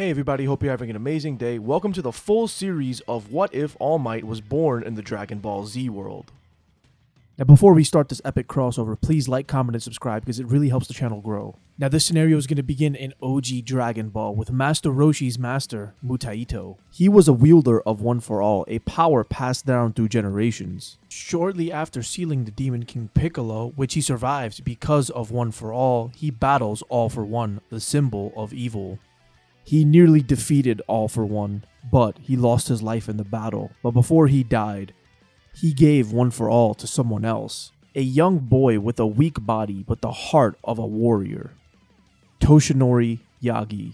Hey everybody, hope you're having an amazing day. Welcome to the full series of What If All Might was born in the Dragon Ball Z world. Now before we start this epic crossover, please like, comment, and subscribe because it really helps the channel grow. Now this scenario is going to begin in OG Dragon Ball with Master Roshi's master, Mutaito. He was a wielder of One For All, a power passed down through generations. Shortly after sealing the Demon King Piccolo, which he survives because of One For All, he battles All For One, the symbol of evil. He nearly defeated All For One, but he lost his life in the battle. But before he died, he gave One For All to someone else. A young boy with a weak body but the heart of a warrior. Toshinori Yagi.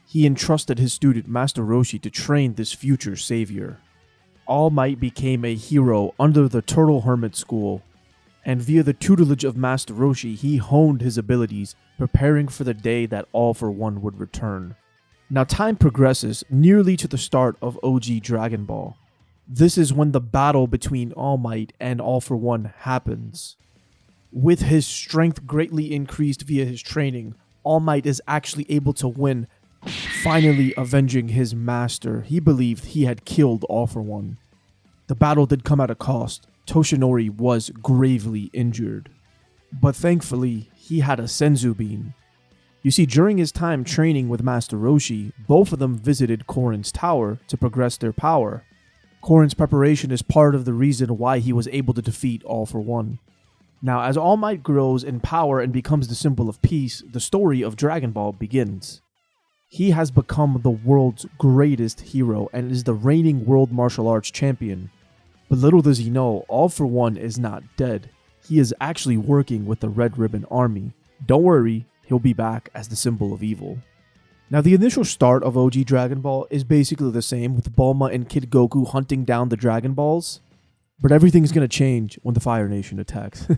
He entrusted his student Master Roshi to train this future savior. All Might became a hero under the Turtle Hermit School, and via the tutelage of Master Roshi, he honed his abilities, preparing for the day that All For One would return. Now time progresses nearly to the start of OG Dragon Ball. This is when the battle between All Might and All For One happens. With his strength greatly increased via his training, All Might is actually able to win, finally avenging his master. He believed he had killed All For One. The battle did come at a cost. Toshinori was gravely injured. But thankfully, he had a Senzu Bean. You see, during his time training with Master Roshi, both of them visited Korin's tower to progress their power. Korin's preparation is part of the reason why he was able to defeat All For One. Now, as All Might grows in power and becomes the symbol of peace, the story of Dragon Ball begins. He has become the world's greatest hero and is the reigning world martial arts champion. But little does he know, All For One is not dead. He is actually working with the Red Ribbon Army. Don't worry, he'll be back as the symbol of evil. Now the initial start of OG Dragon Ball is basically the same, with Bulma and Kid Goku hunting down the Dragon Balls. But everything's going to change when the Fire Nation attacks.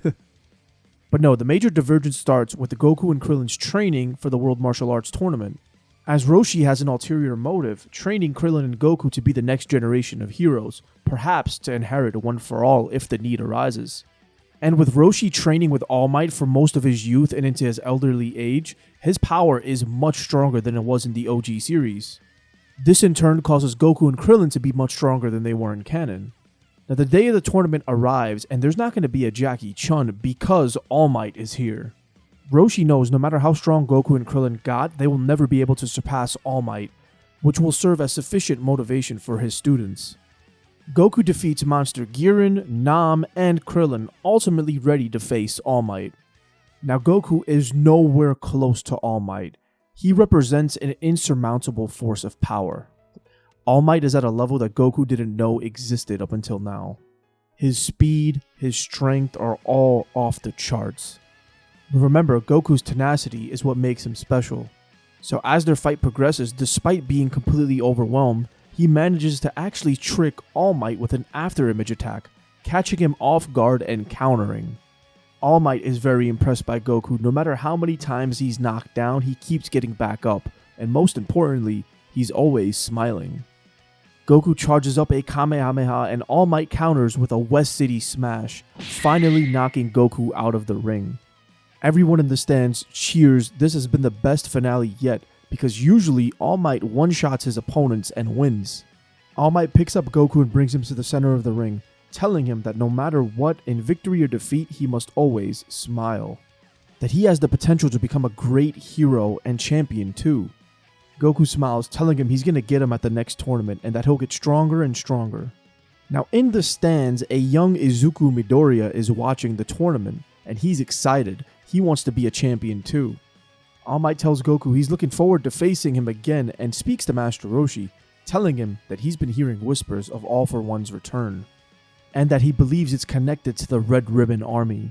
But no, the major divergence starts with the Goku and Krillin's training for the World Martial Arts Tournament. As Roshi has an ulterior motive, training Krillin and Goku to be the next generation of heroes, perhaps to inherit One For All if the need arises. And with Roshi training with All Might for most of his youth and into his elderly age, his power is much stronger than it was in the OG series. This in turn causes Goku and Krillin to be much stronger than they were in canon. Now the day of the tournament arrives and there's not going to be a Jackie Chun because All Might is here. Roshi knows no matter how strong Goku and Krillin got, they will never be able to surpass All Might, which will serve as sufficient motivation for his students. Goku defeats Monster Girin, Nam, and Krillin, ultimately ready to face All Might. Now Goku is nowhere close to All Might. He represents an insurmountable force of power. All Might is at a level that Goku didn't know existed up until now. His speed, his strength are all off the charts. But remember, Goku's tenacity is what makes him special. So as their fight progresses, despite being completely overwhelmed, he manages to actually trick All Might with an afterimage attack, catching him off guard and countering. All Might is very impressed by Goku. No matter how many times he's knocked down, he keeps getting back up, and most importantly, he's always smiling. Goku charges up a Kamehameha and All Might counters with a West City Smash, finally knocking Goku out of the ring. Everyone in the stands cheers. This has been the best finale yet, because usually All Might one-shots his opponents and wins. All Might picks up Goku and brings him to the center of the ring, telling him that no matter what, in victory or defeat, he must always smile. That he has the potential to become a great hero and champion too. Goku smiles, telling him he's going to get him at the next tournament and that he'll get stronger and stronger. Now in the stands, a young Izuku Midoriya is watching the tournament, and he's excited. He wants to be a champion too. All Might tells Goku he's looking forward to facing him again and speaks to Master Roshi, telling him that he's been hearing whispers of All For One's return, and that he believes it's connected to the Red Ribbon Army.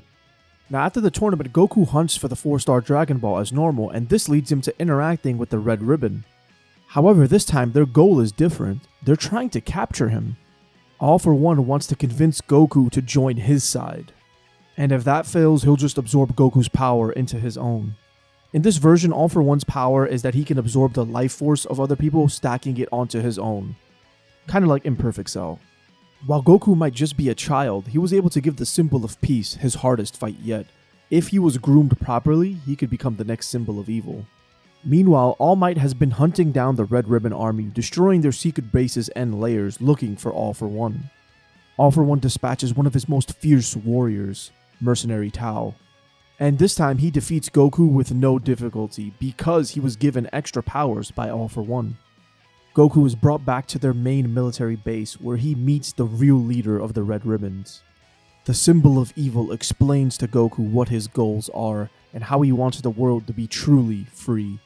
Now after the tournament, Goku hunts for the 4-star Dragon Ball as normal, and this leads him to interacting with the Red Ribbon. However, this time their goal is different. They're trying to capture him. All For One wants to convince Goku to join his side, and if that fails, he'll just absorb Goku's power into his own. In this version, All For One's power is that he can absorb the life force of other people, stacking it onto his own. Kind of like Imperfect Cell. While Goku might just be a child, he was able to give the symbol of peace his hardest fight yet. If he was groomed properly, he could become the next symbol of evil. Meanwhile, All Might has been hunting down the Red Ribbon Army, destroying their secret bases and lairs, looking for All For One. All For One dispatches one of his most fierce warriors, Mercenary Tao. And this time he defeats Goku with no difficulty because he was given extra powers by All For One. Goku is brought back to their main military base where he meets the real leader of the Red Ribbons. The symbol of evil explains to Goku what his goals are and how he wants the world to be truly free,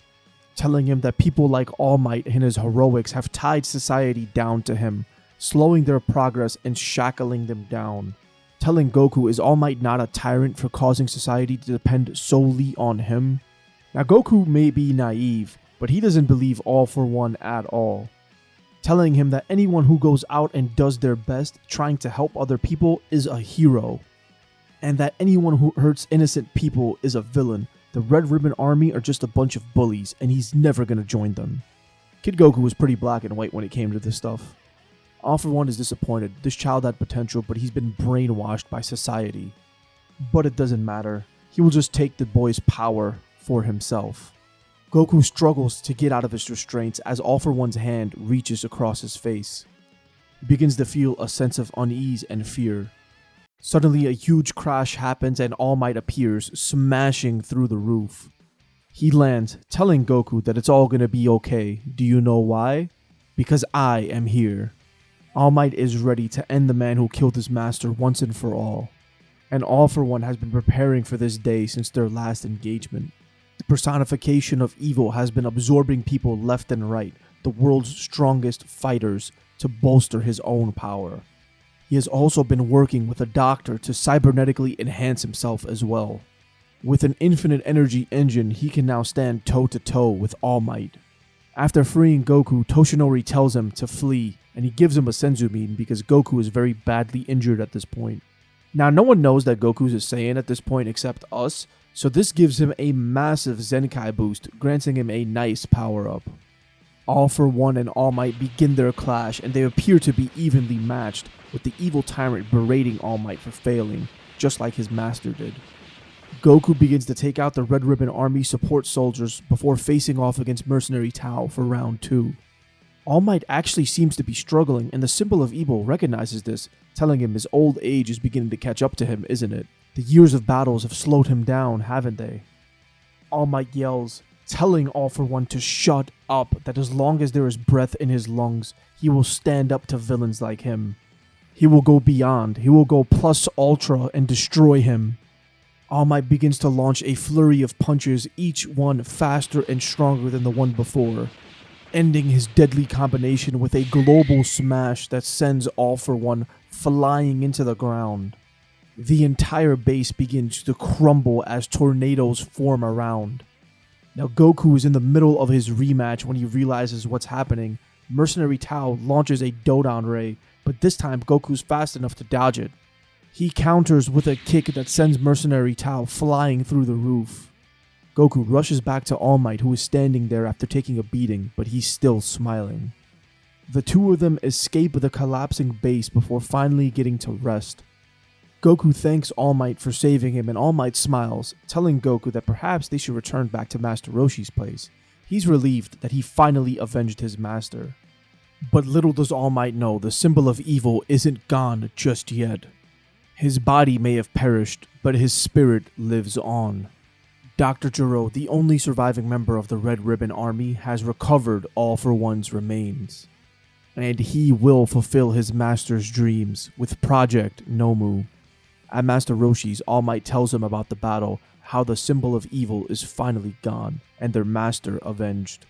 telling him that people like All Might and his heroics have tied society down to him, slowing their progress and shackling them down. Telling Goku, is All Might not a tyrant for causing society to depend solely on him? Now Goku may be naive, but he doesn't believe All For One at all. Telling him that anyone who goes out and does their best trying to help other people is a hero. And that anyone who hurts innocent people is a villain. The Red Ribbon Army are just a bunch of bullies, and he's never gonna join them. Kid Goku was pretty black and white when it came to this stuff. All For One is disappointed. This child had potential, but he's been brainwashed by society. But it doesn't matter. He will just take the boy's power for himself. Goku struggles to get out of his restraints as All For One's hand reaches across his face. He begins to feel a sense of unease and fear. Suddenly a huge crash happens and All Might appears, smashing through the roof. He lands, telling Goku that it's all gonna be okay. Do you know why? Because I am here. All Might is ready to end the man who killed his master once and for all. And All For One has been preparing for this day since their last engagement. The personification of evil has been absorbing people left and right, the world's strongest fighters, to bolster his own power. He has also been working with a doctor to cybernetically enhance himself as well. With an infinite energy engine, he can now stand toe-to-toe with All Might. After freeing Goku, Toshinori tells him to flee, and he gives him a Senzu Bean because Goku is very badly injured at this point. Now, no one knows that Goku's a Saiyan at this point except us, so this gives him a massive Zenkai boost, granting him a nice power-up. All For One and All Might begin their clash, and they appear to be evenly matched, with the evil tyrant berating All Might for failing, just like his master did. Goku begins to take out the Red Ribbon Army support soldiers before facing off against Mercenary Tao for round 2. All Might actually seems to be struggling, and the symbol of evil recognizes this, telling him his old age is beginning to catch up to him, isn't it? The years of battles have slowed him down, haven't they? All Might yells, telling All For One to shut up, that as long as there is breath in his lungs, he will stand up to villains like him. He will go beyond, he will go plus ultra and destroy him. All Might begins to launch a flurry of punches, each one faster and stronger than the one before, ending his deadly combination with a global smash that sends All For One flying into the ground. The entire base begins to crumble as tornadoes form around. Now Goku is in the middle of his rematch when he realizes what's happening. Mercenary Tao launches a Dodon Ray, but this time Goku's fast enough to dodge it. He counters with a kick that sends Mercenary Tao flying through the roof. Goku rushes back to All Might, who is standing there after taking a beating, but he's still smiling. The two of them escape the collapsing base before finally getting to rest. Goku thanks All Might for saving him, and All Might smiles, telling Goku that perhaps they should return back to Master Roshi's place. He's relieved that he finally avenged his master. But little does All Might know, the symbol of evil isn't gone just yet. His body may have perished, but his spirit lives on. Dr. Gero, the only surviving member of the Red Ribbon Army, has recovered All For One's remains. And he will fulfill his master's dreams with Project Nomu. At Master Roshi's, All Might tells him about the battle, how the symbol of evil is finally gone, and their master avenged.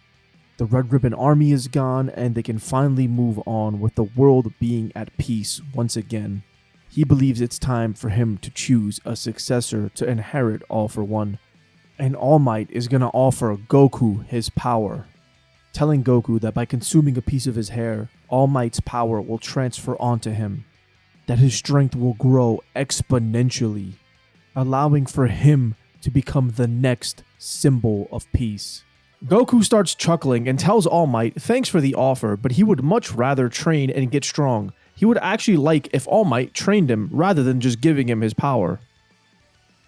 The Red Ribbon Army is gone, and they can finally move on with the world being at peace once again. He believes it's time for him to choose a successor to inherit All For One, and All Might is gonna offer Goku his power, telling Goku that by consuming a piece of his hair, All Might's power will transfer onto him, that his strength will grow exponentially, allowing for him to become the next symbol of peace. Goku starts chuckling and tells All Might thanks for the offer, but he would much rather train and get strong. He would actually like if All Might trained him rather than just giving him his power.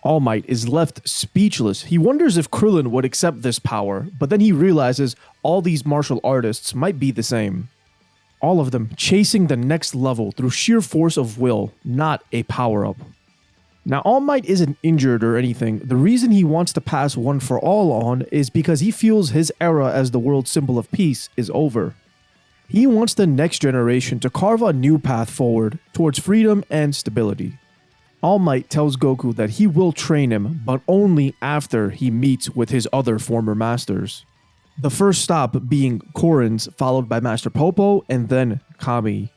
All Might is left speechless. He wonders if Krillin would accept this power, but then he realizes all these martial artists might be the same. All of them chasing the next level through sheer force of will, not a power-up. Now, All Might isn't injured or anything. The reason he wants to pass One for All on is because he feels his era as the world's symbol of peace is over. He wants the next generation to carve a new path forward towards freedom and stability. All Might tells Goku that he will train him, but only after he meets with his other former masters. The first stop being Korin's, followed by Master Popo, and then Kami.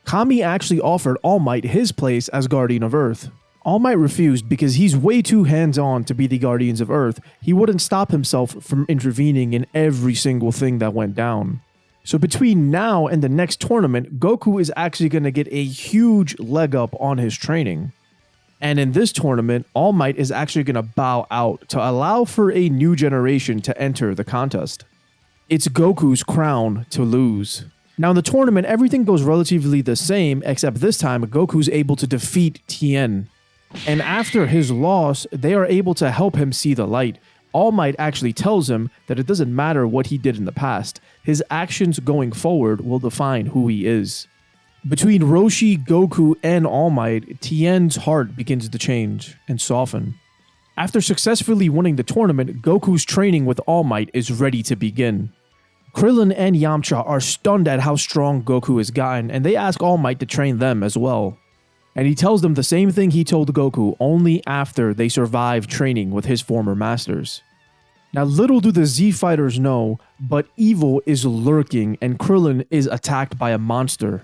Kami actually offered All Might his place as Guardian of Earth. All Might refused because he's way too hands-on to be the Guardians of Earth. He wouldn't stop himself from intervening in every single thing that went down. So between now and the next tournament, Goku is actually going to get a huge leg up on his training. And in this tournament, All Might is actually going to bow out to allow for a new generation to enter the contest. It's Goku's crown to lose. Now in the tournament, everything goes relatively the same, except this time Goku's able to defeat Tien. And after his loss, they are able to help him see the light. All Might actually tells him that it doesn't matter what he did in the past. His actions going forward will define who he is. Between Roshi, Goku, and All Might, Tien's heart begins to change and soften. After successfully winning the tournament, Goku's training with All Might is ready to begin. Krillin and Yamcha are stunned at how strong Goku has gotten, and they ask All Might to train them as well. And he tells them the same thing he told Goku, only after they survive training with his former masters. Now little do the Z fighters know, but evil is lurking and Krillin is attacked by a monster.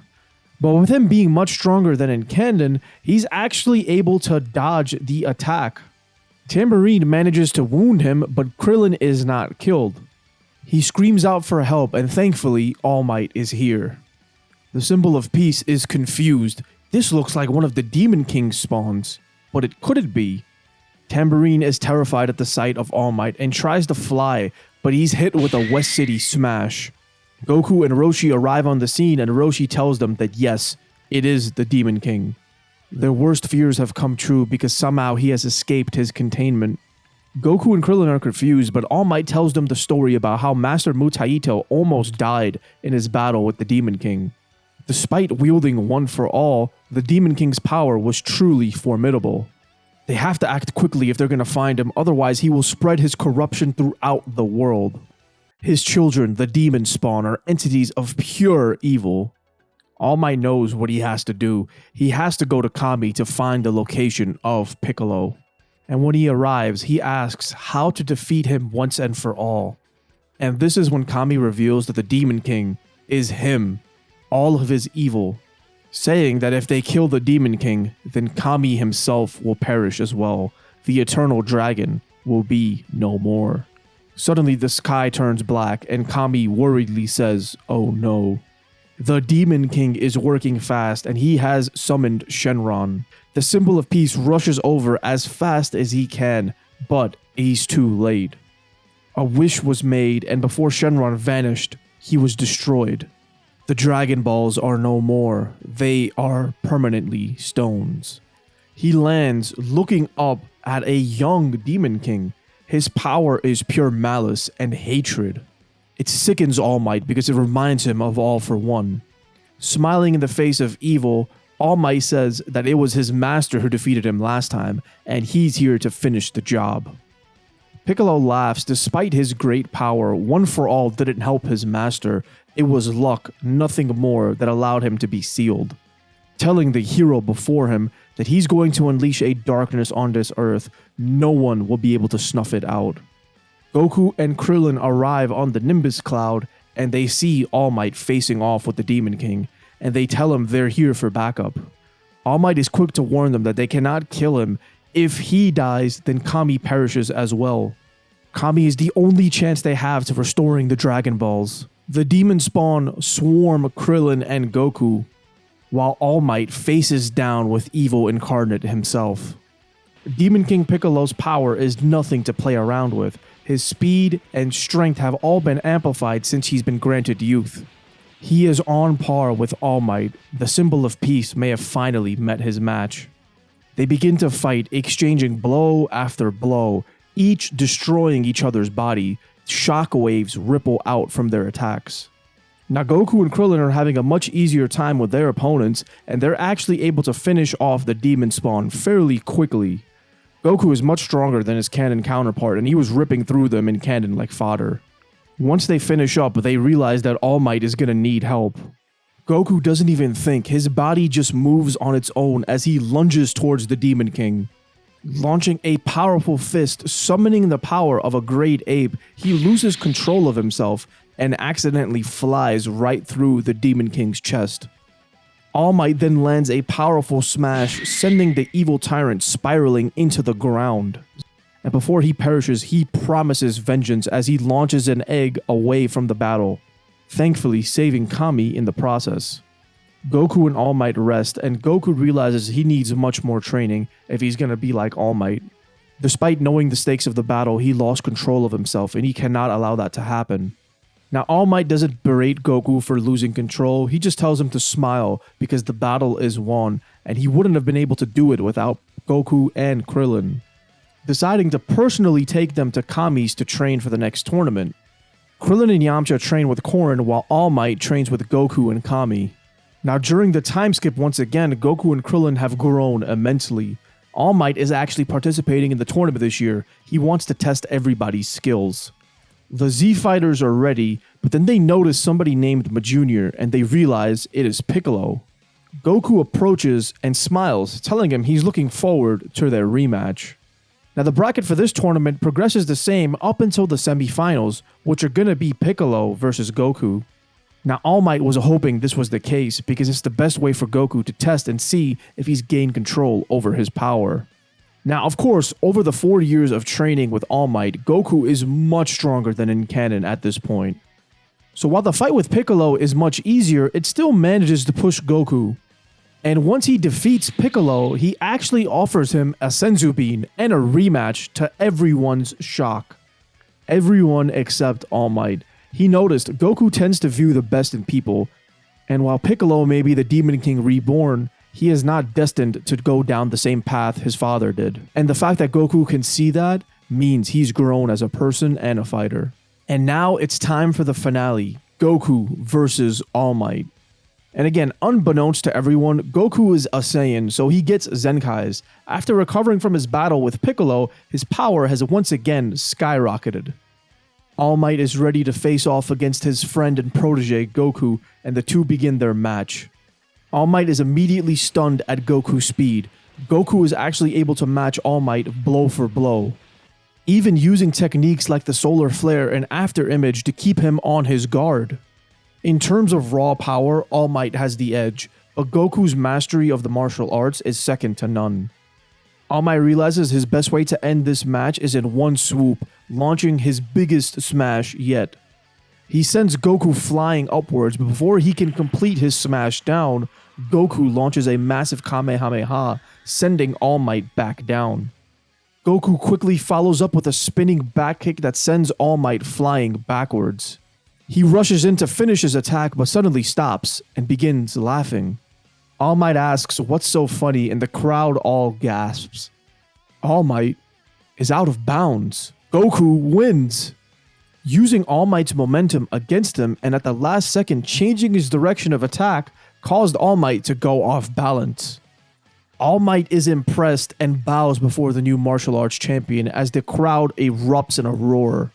But with him being much stronger than in canon, he's actually able to dodge the attack. Tambourine manages to wound him, but Krillin is not killed. He screams out for help, and thankfully, All Might is here. The symbol of peace is confused. This looks like one of the Demon King's spawns, but it couldn't be. Tambourine is terrified at the sight of All Might and tries to fly, but he's hit with a West City smash. Goku and Roshi arrive on the scene and Roshi tells them that yes, it is the Demon King. Their worst fears have come true because somehow he has escaped his containment. Goku and Krillin are confused, but All Might tells them the story about how Master Mutaito almost died in his battle with the Demon King. Despite wielding One for All, the Demon King's power was truly formidable. They have to act quickly if they're going to find him, otherwise he will spread his corruption throughout the world. His children, the demon spawn, are entities of pure evil. All Might knows what he has to do. He has to go to Kami to find the location of Piccolo. And when he arrives, he asks how to defeat him once and for all. And this is when Kami reveals that the Demon King is him, all of his evil, saying that if they kill the Demon King, then Kami himself will perish as well. The eternal dragon will be no more. Suddenly the sky turns black and Kami worriedly says, "Oh no." The Demon King is working fast and he has summoned Shenron. The symbol of peace rushes over as fast as he can, but he's too late. A wish was made and before Shenron vanished, he was destroyed. The Dragon Balls are no more. They are permanently stones. He lands looking up at a young Demon King. His power is pure malice and hatred. It sickens All Might because it reminds him of All for One. Smiling in the face of evil, All Might says that it was his master who defeated him last time, and he's here to finish the job. Piccolo laughs. Despite his great power, One for All didn't help his master. It was luck, nothing more, that allowed him to be sealed. Telling the hero before him that he's going to unleash a darkness on this earth, no one will be able to snuff it out. Goku and Krillin arrive on the Nimbus cloud, and they see All Might facing off with the Demon King, and they tell him they're here for backup. All Might is quick to warn them that they cannot kill him. If he dies, then Kami perishes as well. Kami is the only chance they have to restoring the Dragon Balls. The demon spawn swarm Krillin and Goku, while All Might faces down with evil incarnate himself. Demon King Piccolo's power is nothing to play around with. His speed and strength have all been amplified since he's been granted youth. He is on par with All Might. The symbol of peace may have finally met his match. They begin to fight, exchanging blow after blow, each destroying each other's body. Shockwaves ripple out from their attacks. Now Goku and Krillin are having a much easier time with their opponents, and they're actually able to finish off the demon spawn fairly quickly. Goku is much stronger than his canon counterpart, and he was ripping through them in canon like fodder. Once they finish up, they realize that All Might is gonna need help. Goku doesn't even think, his body just moves on its own as he lunges towards the Demon King. Launching a powerful fist, summoning the power of a great ape, he loses control of himself and accidentally flies right through the Demon King's chest. All Might then lands a powerful smash, sending the evil tyrant spiraling into the ground. And before he perishes, he promises vengeance as he launches an egg away from the battle, thankfully saving Kami in the process. Goku and All Might rest, and Goku realizes he needs much more training if he's gonna be like All Might. Despite knowing the stakes of the battle, he lost control of himself, and he cannot allow that to happen. Now, All Might doesn't berate Goku for losing control, he just tells him to smile because the battle is won, and he wouldn't have been able to do it without Goku and Krillin. Deciding to personally take them to Kami's to train for the next tournament. Krillin and Yamcha train with Korin while All Might trains with Goku and Kami. Now during the time skip once again, Goku and Krillin have grown immensely. All Might is actually participating in the tournament this year. He wants to test everybody's skills. The Z fighters are ready, but then they notice somebody named Majunior and they realize it is Piccolo. Goku approaches and smiles, telling him he's looking forward to their rematch. Now the bracket for this tournament progresses the same up until the semifinals, which are gonna be Piccolo versus Goku. Now All Might was hoping this was the case because it's the best way for Goku to test and see if he's gained control over his power. Now of course, over the 4 years of training with All Might, Goku is much stronger than in canon at this point. So while the fight with Piccolo is much easier, it still manages to push Goku. And once he defeats Piccolo, he actually offers him a Senzu Bean and a rematch to everyone's shock. Everyone except All Might. He noticed Goku tends to view the best in people, and while Piccolo may be the Demon King reborn, he is not destined to go down the same path his father did. And the fact that Goku can see that means he's grown as a person and a fighter. And now it's time for the finale, Goku versus All Might. And again, unbeknownst to everyone, Goku is a Saiyan, so he gets Zenkais. After recovering from his battle with Piccolo, his power has once again skyrocketed. All Might is ready to face off against his friend and protege Goku, and the two begin their match. All Might is immediately stunned at Goku's speed. Goku is actually able to match All Might blow for blow, even using techniques like the solar flare and after image to keep him on his guard. In terms of raw power, All Might has the edge, but Goku's mastery of the martial arts is second to none. All Might realizes his best way to end this match is in one swoop, launching his biggest smash yet. He sends Goku flying upwards, but before he can complete his smash down, Goku launches a massive Kamehameha, sending All Might back down. Goku quickly follows up with a spinning back kick that sends All Might flying backwards. He rushes in to finish his attack but suddenly stops and begins laughing. All Might asks what's so funny and the crowd all gasps. All Might is out of bounds. Goku wins! Using All Might's momentum against him and at the last second changing his direction of attack caused All Might to go off balance. All Might is impressed and bows before the new martial arts champion as the crowd erupts in a roar.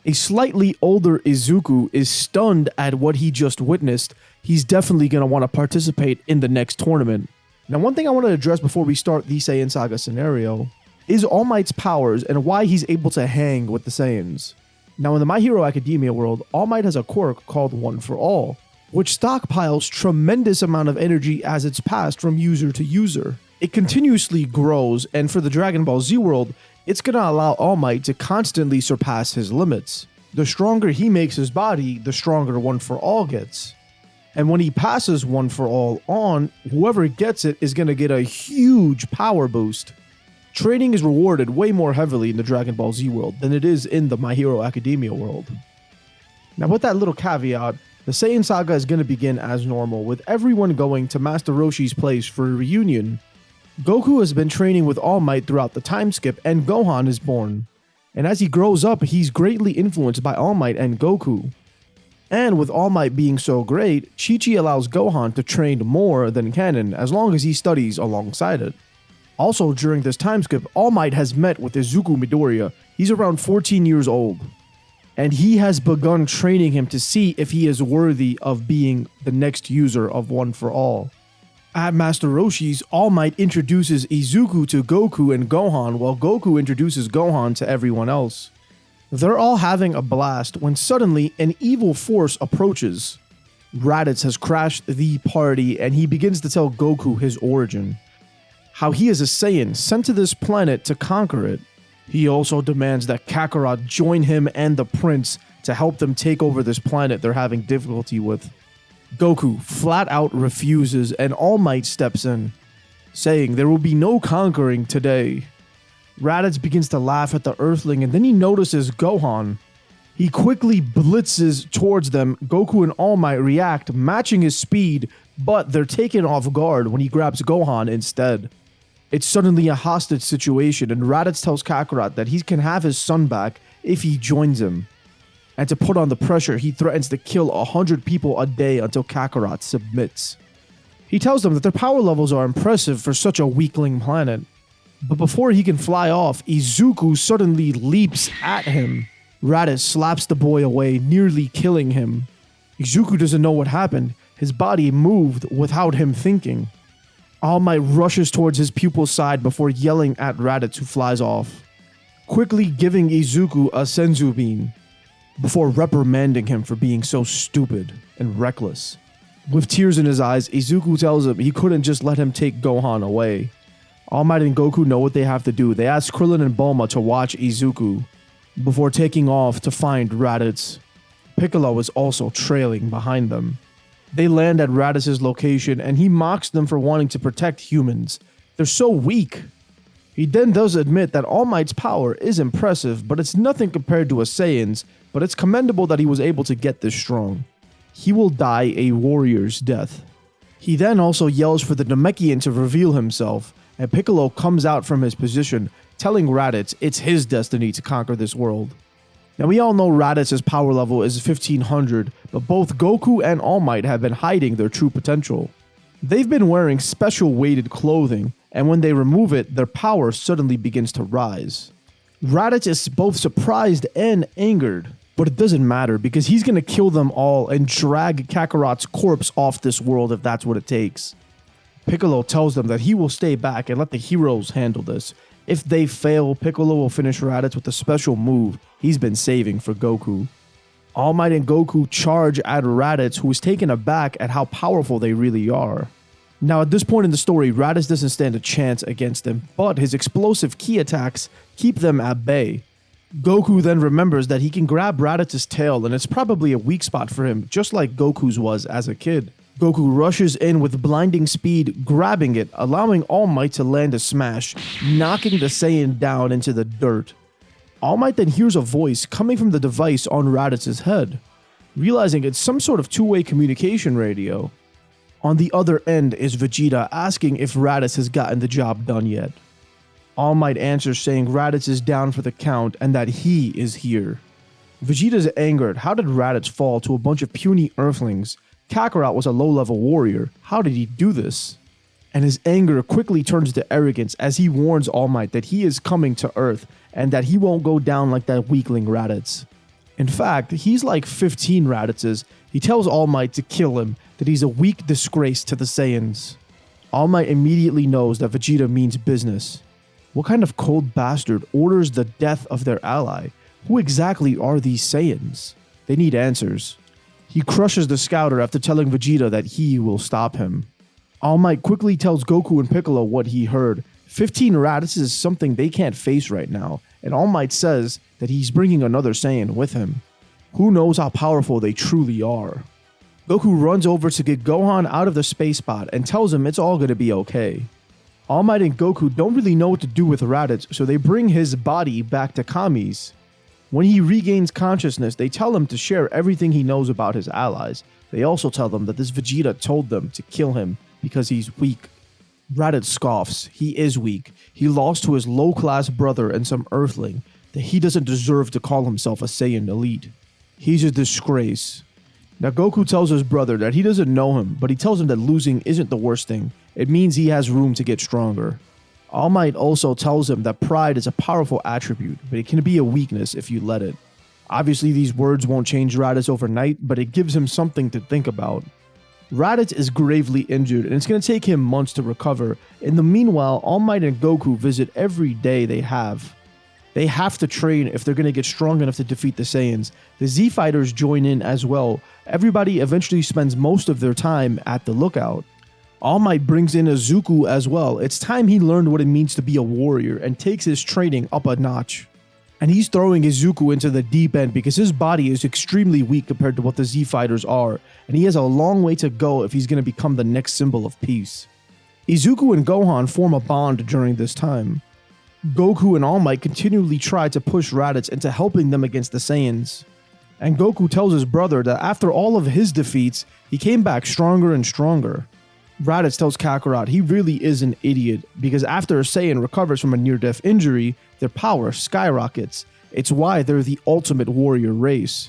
A slightly older Izuku is stunned at what he just witnessed. He's definitely going to want to participate in the next tournament. Now, one thing I want to address before we start the Saiyan Saga scenario is All Might's powers and why he's able to hang with the Saiyans. Now, in the My Hero Academia world, All Might has a quirk called One for All, which stockpiles tremendous amount of energy as it's passed from user to user. It continuously grows, and for the Dragon Ball Z world, it's going to allow All Might to constantly surpass his limits. The stronger he makes his body, the stronger One for All gets. And when he passes One for All on, whoever gets it is going to get a huge power boost. Training is rewarded way more heavily in the Dragon Ball Z world than it is in the My Hero Academia world. Now with that little caveat, the Saiyan Saga is going to begin as normal, with everyone going to Master Roshi's place for a reunion. Goku has been training with All Might throughout the time skip, and Gohan is born. And as he grows up, he's greatly influenced by All Might and Goku. And with All Might being so great, Chi-Chi allows Gohan to train more than canon as long as he studies alongside it. Also, during this time skip, All Might has met with Izuku Midoriya. He's around 14 years old. And he has begun training him to see if he is worthy of being the next user of One for All. At Master Roshi's, All Might introduces Izuku to Goku and Gohan, while Goku introduces Gohan to everyone else. They're all having a blast when suddenly an evil force approaches. Raditz has crashed the party and he begins to tell Goku his origin. How he is a Saiyan sent to this planet to conquer it. He also demands that Kakarot join him and the prince to help them take over this planet they're having difficulty with. Goku flat out refuses and All Might steps in, saying there will be no conquering today. Raditz begins to laugh at the Earthling and then he notices Gohan. He quickly blitzes towards them. Goku and All Might react, matching his speed, but they're taken off guard when he grabs Gohan instead. It's suddenly a hostage situation and Raditz tells Kakarot that he can have his son back if he joins him. And to put on the pressure, he threatens to kill 100 people a day until Kakarot submits. He tells them that their power levels are impressive for such a weakling planet. But before he can fly off, Izuku suddenly leaps at him. Raditz slaps the boy away, nearly killing him. Izuku doesn't know what happened. His body moved without him thinking. All Might rushes towards his pupil's side before yelling at Raditz, who flies off, quickly giving Izuku a senzu bean, before reprimanding him for being so stupid and reckless. With tears in his eyes, Izuku tells him he couldn't just let him take Gohan away. All Might and Goku know what they have to do. They ask Krillin and Bulma to watch Izuku before taking off to find Raditz. Piccolo is also trailing behind them. They land at Raditz's location and he mocks them for wanting to protect humans. They're so weak. He then does admit that All Might's power is impressive, but it's nothing compared to a Saiyan's, but it's commendable that he was able to get this strong. He will die a warrior's death. He then also yells for the Namekian to reveal himself, and Piccolo comes out from his position, telling Raditz it's his destiny to conquer this world. Now we all know Raditz's power level is 1500, but both Goku and All Might have been hiding their true potential. They've been wearing special weighted clothing, and when they remove it, their power suddenly begins to rise. Raditz is both surprised and angered, but it doesn't matter because he's going to kill them all and drag Kakarot's corpse off this world if that's what it takes. Piccolo tells them that he will stay back and let the heroes handle this. If they fail, Piccolo will finish Raditz with a special move he's been saving for Goku. All Might and Goku charge at Raditz, who is taken aback at how powerful they really are. Now at this point in the story, Raditz doesn't stand a chance against them, but his explosive ki attacks keep them at bay. Goku then remembers that he can grab Raditz's tail and it's probably a weak spot for him, just like Goku's was as a kid. Goku rushes in with blinding speed, grabbing it, allowing All Might to land a smash, knocking the Saiyan down into the dirt. All Might then hears a voice coming from the device on Raditz's head, realizing it's some sort of two-way communication radio. On the other end is Vegeta asking if Raditz has gotten the job done yet. All Might answers saying Raditz is down for the count and that he is here. Vegeta's angered. How did Raditz fall to a bunch of puny earthlings? Kakarot was a low-level warrior. How did he do this? And his anger quickly turns to arrogance as he warns All Might that he is coming to Earth and that he won't go down like that weakling Raditz. In fact, he's like 15 Raditzes. He tells All Might to kill him, that he's a weak disgrace to the Saiyans. All Might immediately knows that Vegeta means business. What kind of cold bastard orders the death of their ally? Who exactly are these Saiyans? They need answers. He crushes the scouter after telling Vegeta that he will stop him. All Might quickly tells Goku and Piccolo what he heard. 15 Raditzes is something they can't face right now, and All Might says that he's bringing another Saiyan with him. Who knows how powerful they truly are? Goku runs over to get Gohan out of the space pod and tells him it's all gonna be okay. All Might and Goku don't really know what to do with Raditz, so they bring his body back to Kami's. When he regains consciousness, they tell him to share everything he knows about his allies. They also tell them that this Vegeta told them to kill him because he's weak. Raditz scoffs. He is weak. He lost to his low-class brother and some earthling, that he doesn't deserve to call himself a Saiyan elite. He's a disgrace. Now Goku tells his brother that he doesn't know him, but he tells him that losing isn't the worst thing. It means he has room to get stronger. All Might also tells him that pride is a powerful attribute, but it can be a weakness if you let it. Obviously these words won't change Raditz overnight, but it gives him something to think about. Raditz is gravely injured, and it's going to take him months to recover. In the meanwhile, All Might and Goku visit every day they have. They have to train if they're going to get strong enough to defeat the Saiyans. The Z Fighters join in as well. Everybody eventually spends most of their time at the lookout. All Might brings in Izuku as well. It's time he learned what it means to be a warrior and takes his training up a notch. And he's throwing Izuku into the deep end because his body is extremely weak compared to what the Z Fighters are, and he has a long way to go if he's going to become the next symbol of peace. Izuku and Gohan form a bond during this time. Goku and All Might continually try to push Raditz into helping them against the Saiyans. And Goku tells his brother that after all of his defeats, he came back stronger and stronger. Raditz tells Kakarot he really is an idiot because after a Saiyan recovers from a near-death injury, their power skyrockets. It's why they're the ultimate warrior race.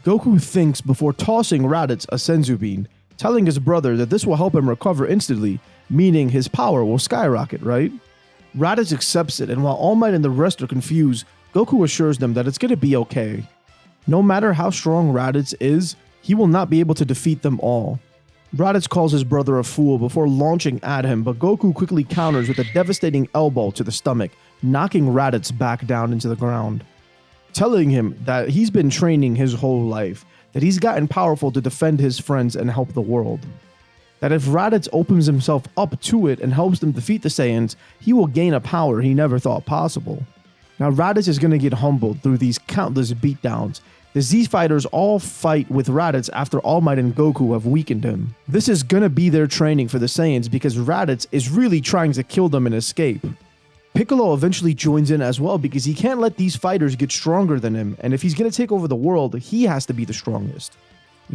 Goku thinks before tossing Raditz a Senzu Bean, telling his brother that this will help him recover instantly, meaning his power will skyrocket, right? Raditz accepts it, and while All Might and the rest are confused, Goku assures them that it's going to be okay. No matter how strong Raditz is, he will not be able to defeat them all. Raditz calls his brother a fool before launching at him, but Goku quickly counters with a devastating elbow to the stomach, knocking Raditz back down into the ground. Telling him that he's been training his whole life, that he's gotten powerful to defend his friends and help the world. That if Raditz opens himself up to it and helps them defeat the Saiyans, he will gain a power he never thought possible. Now Raditz is going to get humbled through these countless beatdowns. The Z Fighters all fight with Raditz after All Might and Goku have weakened him. This is going to be their training for the Saiyans because Raditz is really trying to kill them and escape. Piccolo eventually joins in as well because he can't let these fighters get stronger than him, and if he's going to take over the world, he has to be the strongest.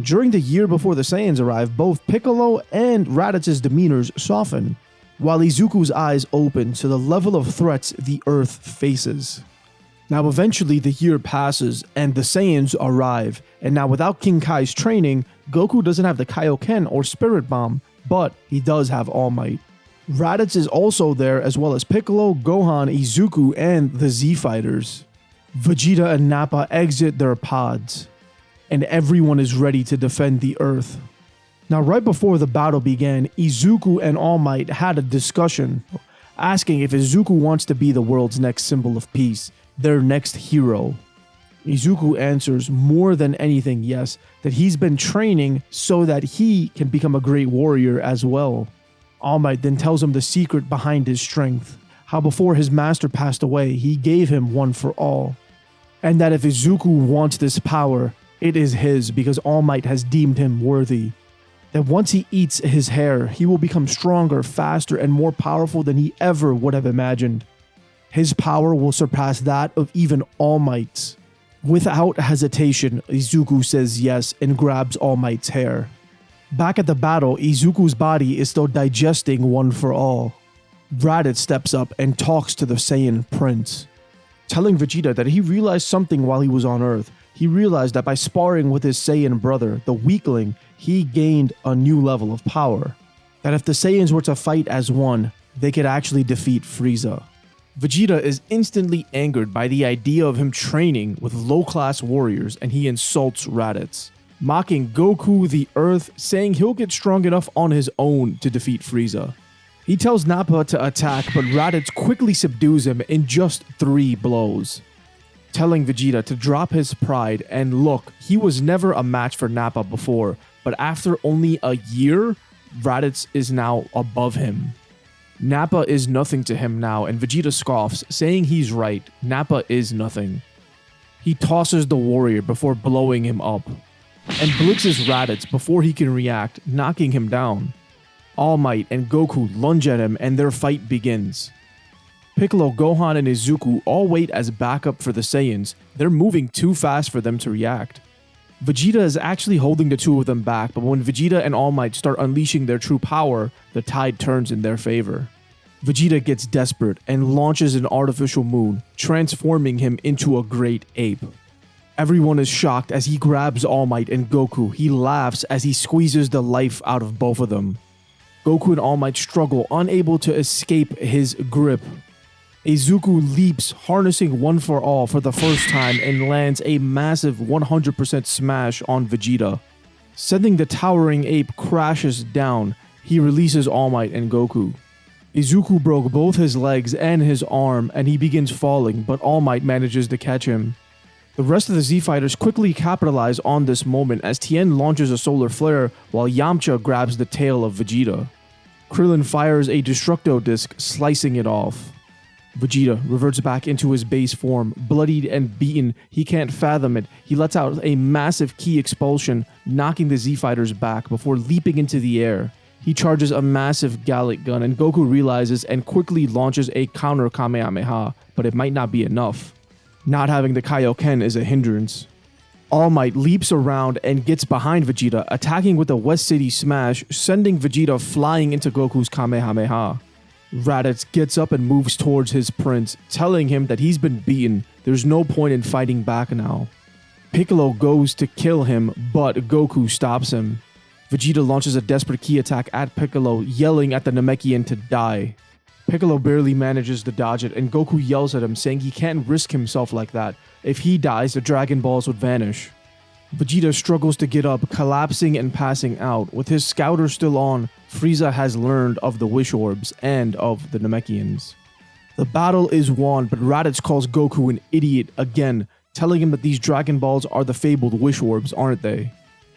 During the year before the Saiyans arrive, both Piccolo and Raditz's demeanors soften, while Izuku's eyes open to the level of threats the Earth faces. Now eventually the year passes and the Saiyans arrive, and now without King Kai's training, Goku doesn't have the Kaioken or Spirit Bomb, but he does have All Might. Raditz is also there as well as Piccolo, Gohan, Izuku, and the Z Fighters. Vegeta and Nappa exit their pods, and everyone is ready to defend the Earth. Now right before the battle began, Izuku and All Might had a discussion, asking if Izuku wants to be the world's next symbol of peace, their next hero. Izuku answers more than anything yes, that he's been training so that he can become a great warrior as well. All Might then tells him the secret behind his strength, how before his master passed away, he gave him one for all, and that if Izuku wants this power, it is his because All Might has deemed him worthy. That once he eats his hair, he will become stronger, faster, and more powerful than he ever would have imagined. His power will surpass that of even All Might's. Without hesitation, Izuku says yes and grabs All Might's hair. Back at the battle, Izuku's body is still digesting one for all. Raditz steps up and talks to the Saiyan Prince, telling Vegeta that he realized something while he was on Earth. He realized that by sparring with his Saiyan brother, the weakling, he gained a new level of power. That if the Saiyans were to fight as one, they could actually defeat Frieza. Vegeta is instantly angered by the idea of him training with low-class warriors, and he insults Raditz, mocking Goku the Earth, saying he'll get strong enough on his own to defeat Frieza. He tells Nappa to attack, but Raditz quickly subdues him in just 3 blows, telling Vegeta to drop his pride and look, he was never a match for Nappa before, but after only a year, Raditz is now above him. Nappa is nothing to him now, and Vegeta scoffs, saying he's right, Nappa is nothing. He tosses the warrior before blowing him up, and blitzes Raditz before he can react, knocking him down. All Might and Goku lunge at him and their fight begins. Piccolo, Gohan, and Izuku all wait as backup for the Saiyans. They're moving too fast for them to react. Vegeta is actually holding the two of them back, but when Vegeta and All Might start unleashing their true power, the tide turns in their favor. Vegeta gets desperate and launches an artificial moon, transforming him into a great ape. Everyone is shocked as he grabs All Might and Goku. He laughs as he squeezes the life out of both of them. Goku and All Might struggle, unable to escape his grip. Izuku leaps, harnessing One for All for the first time and lands a massive 100% smash on Vegeta. Sending the towering ape crashes down, he releases All Might and Goku. Izuku broke both his legs and his arm and he begins falling, but All Might manages to catch him. The rest of the Z-Fighters quickly capitalize on this moment as Tien launches a solar flare while Yamcha grabs the tail of Vegeta. Krillin fires a Destructo Disc, slicing it off. Vegeta reverts back into his base form. Bloodied and beaten, he can't fathom it. He lets out a massive ki expulsion, knocking the Z-Fighters back before leaping into the air. He charges a massive Gallic gun and Goku realizes and quickly launches a counter Kamehameha, but it might not be enough. Not having the Kaioken is a hindrance. All Might leaps around and gets behind Vegeta, attacking with a West City Smash, sending Vegeta flying into Goku's Kamehameha. Raditz gets up and moves towards his prince, telling him that he's been beaten. There's no point in fighting back now. Piccolo goes to kill him, but Goku stops him. Vegeta launches a desperate ki attack at Piccolo, yelling at the Namekian to die. Piccolo barely manages to dodge it, and Goku yells at him, saying he can't risk himself like that. If he dies, the Dragon Balls would vanish. Vegeta struggles to get up, collapsing and passing out. With his scouter still on, Frieza has learned of the Wish Orbs and of the Namekians. The battle is won, but Raditz calls Goku an idiot again, telling him that these Dragon Balls are the fabled Wish Orbs, aren't they?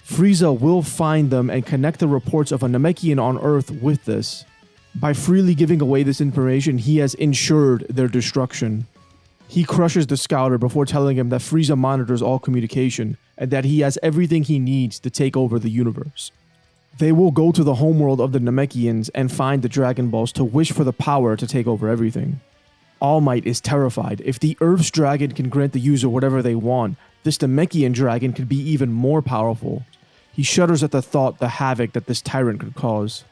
Frieza will find them and connect the reports of a Namekian on Earth with this. By freely giving away this information, he has ensured their destruction. He crushes the scouter before telling him that Frieza monitors all communication and that he has everything he needs to take over the universe. They will go to the homeworld of the Namekians and find the Dragon Balls to wish for the power to take over everything. All Might is terrified. If the Earth's dragon can grant the user whatever they want, this Namekian dragon could be even more powerful. He shudders at the thought the havoc that this tyrant could cause.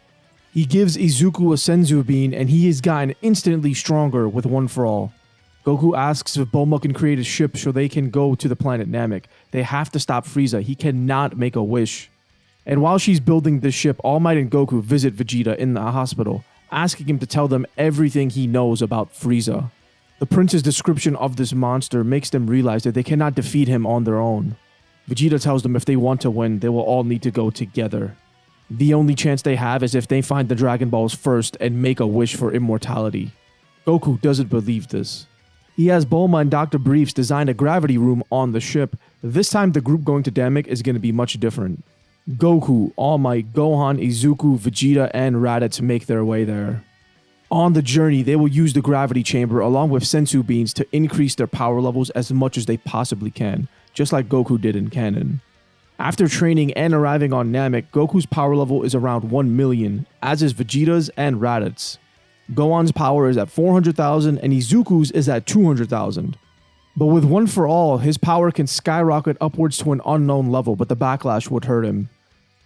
He gives Izuku a Senzu Bean and he has gotten instantly stronger with One for All. Goku asks if Bulma can create a ship so they can go to the planet Namek. They have to stop Frieza. He cannot make a wish. And while she's building this ship, All Might and Goku visit Vegeta in the hospital, asking him to tell them everything he knows about Frieza. The prince's description of this monster makes them realize that they cannot defeat him on their own. Vegeta tells them if they want to win, they will all need to go together. The only chance they have is if they find the Dragon Balls first and make a wish for immortality. Goku doesn't believe this. He has Bulma and Dr. Briefs design a gravity room on the ship. This time the group going to Namek is going to be much different. Goku, All Might, Gohan, Izuku, Vegeta, and Raditz make their way there. On the journey, they will use the gravity chamber along with Senzu Beans to increase their power levels as much as they possibly can, just like Goku did in canon. After training and arriving on Namek, Goku's power level is around 1 million, as is Vegeta's and Raditz. Gohan's power is at 400,000 and Izuku's is at 200,000. But with One for All, his power can skyrocket upwards to an unknown level, but the backlash would hurt him,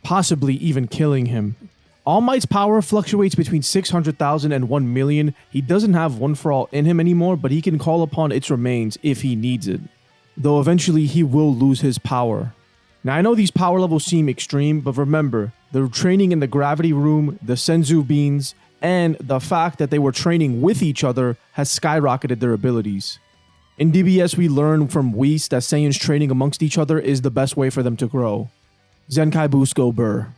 possibly even killing him. All Might's power fluctuates between 600,000 and 1 million. He doesn't have One for All in him anymore, but he can call upon its remains if he needs it. Though eventually he will lose his power. Now I know these power levels seem extreme, but remember, the training in the gravity room, the Senzu Beans, and the fact that they were training with each other has skyrocketed their abilities. In DBS we learn from Whis that Saiyans training amongst each other is the best way for them to grow. Zenkai Busco Burr.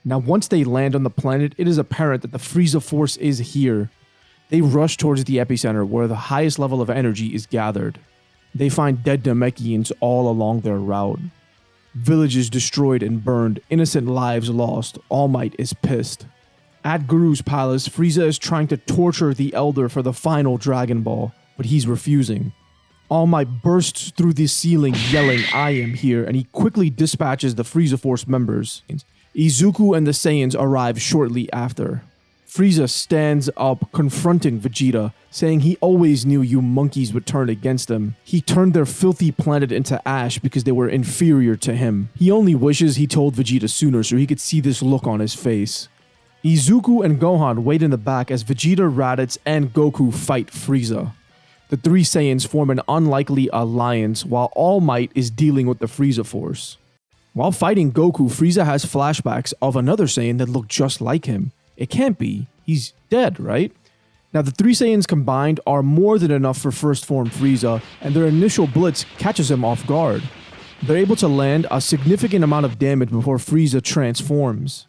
Now once they land on the planet, it is apparent that the Frieza force is here. They rush towards the epicenter where the highest level of energy is gathered. They find dead Namekians all along their route. Villages destroyed and burned, innocent lives lost. All Might is pissed. At Guru's palace, Frieza is trying to torture the Elder for the final Dragon Ball, but he's refusing. All Might bursts through the ceiling yelling, "I am here," and he quickly dispatches the Frieza Force members. Izuku and the Saiyans arrive shortly after. Frieza stands up, confronting Vegeta, saying he always knew you monkeys would turn against him. He turned their filthy planet into ash because they were inferior to him. He only wishes he told Vegeta sooner so he could see this look on his face. Izuku and Gohan wait in the back as Vegeta, Raditz, and Goku fight Frieza. The three Saiyans form an unlikely alliance while All Might is dealing with the Frieza Force. While fighting Goku, Frieza has flashbacks of another Saiyan that looked just like him. It can't be. He's dead, right? Now, the three Saiyans combined are more than enough for First Form Frieza, and their initial blitz catches him off guard. They're able to land a significant amount of damage before Frieza transforms.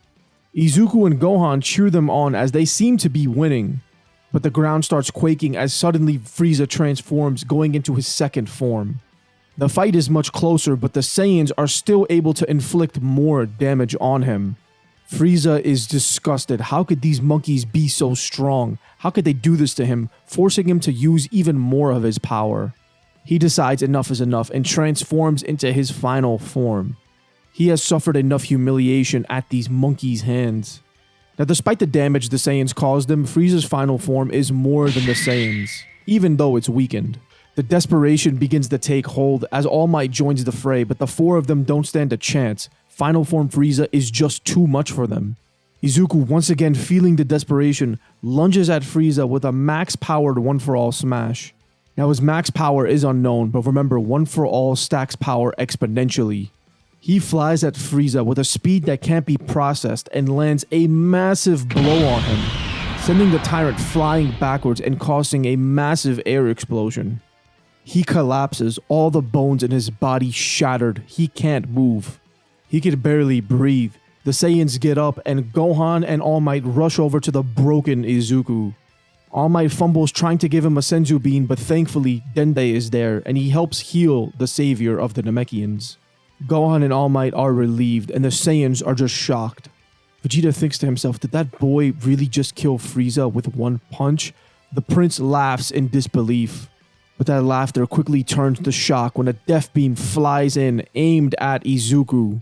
Izuku and Gohan cheer them on as they seem to be winning, but the ground starts quaking as suddenly Frieza transforms, going into his second form. The fight is much closer, but the Saiyans are still able to inflict more damage on him. Frieza is disgusted. How could these monkeys be so strong? How could they do this to him, forcing him to use even more of his power? He decides enough is enough and transforms into his final form. He has suffered enough humiliation at these monkeys' hands. Now, despite the damage the Saiyans caused him, Frieza's final form is more than the Saiyans, even though it's weakened. The desperation begins to take hold as All Might joins the fray, but the four of them don't stand a chance. Final form Frieza is just too much for them. Izuku, once again feeling the desperation, lunges at Frieza with a max-powered one-for-all smash. Now, his max power is unknown, but remember, one-for-all stacks power exponentially. He flies at Frieza with a speed that can't be processed and lands a massive blow on him, sending the tyrant flying backwards and causing a massive air explosion. He collapses, all the bones in his body shattered. He can't move. He can barely breathe. The Saiyans get up and Gohan and All Might rush over to the broken Izuku. All Might fumbles trying to give him a Senzu Bean, but thankfully Dende is there and he helps heal the savior of the Namekians. Gohan and All Might are relieved and the Saiyans are just shocked. Vegeta thinks to himself, did that boy really just kill Frieza with one punch? The prince laughs in disbelief, but that laughter quickly turns to shock when a death beam flies in, aimed at Izuku.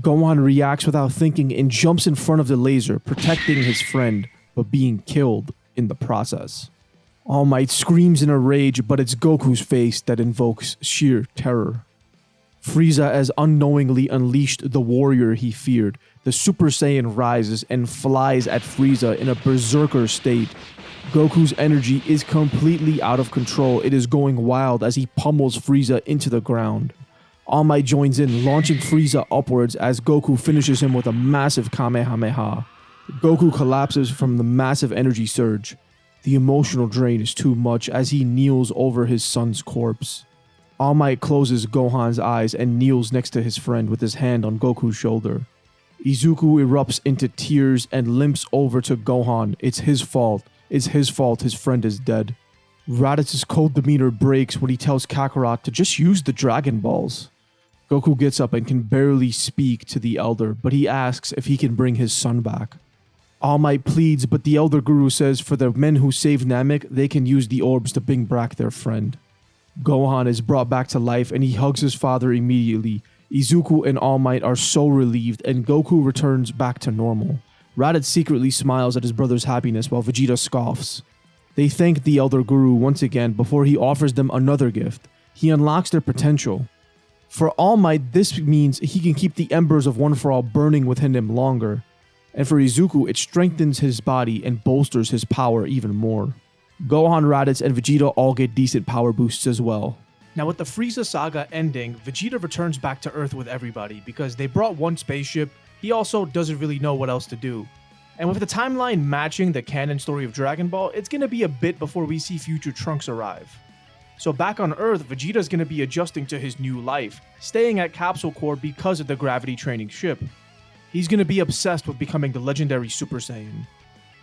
Gohan reacts without thinking and jumps in front of the laser, protecting his friend, but being killed in the process. All Might screams in a rage, but it's Goku's face that invokes sheer terror. Frieza has unknowingly unleashed the warrior he feared. The Super Saiyan rises and flies at Frieza in a berserker state. Goku's energy is completely out of control. It is going wild as he pummels Frieza into the ground. All Might joins in, launching Frieza upwards as Goku finishes him with a massive Kamehameha. Goku collapses from the massive energy surge. The emotional drain is too much as he kneels over his son's corpse. All Might closes Gohan's eyes and kneels next to his friend with his hand on Goku's shoulder. Izuku erupts into tears and limps over to Gohan. It's his fault. It's his fault his friend is dead. Raditz's cold demeanor breaks when he tells Kakarot to just use the Dragon Balls. Goku gets up and can barely speak to the Elder, but he asks if he can bring his son back. All Might pleads, but the Elder Guru says for the men who saved Namek, they can use the orbs to bring back their friend. Gohan is brought back to life and he hugs his father immediately. Izuku and All Might are so relieved and Goku returns back to normal. Raditz secretly smiles at his brother's happiness while Vegeta scoffs. They thank the Elder Guru once again before he offers them another gift. He unlocks their potential. For All Might, this means he can keep the embers of One For All burning within him longer. And for Izuku, it strengthens his body and bolsters his power even more. Gohan, Raditz, and Vegeta all get decent power boosts as well. Now with the Frieza saga ending, Vegeta returns back to Earth with everybody because they brought one spaceship. He also doesn't really know what else to do. And with the timeline matching the canon story of Dragon Ball, it's going to be a bit before we see future Trunks arrive. So back on Earth, Vegeta's going to be adjusting to his new life, staying at Capsule Corp because of the gravity training ship. He's going to be obsessed with becoming the legendary Super Saiyan.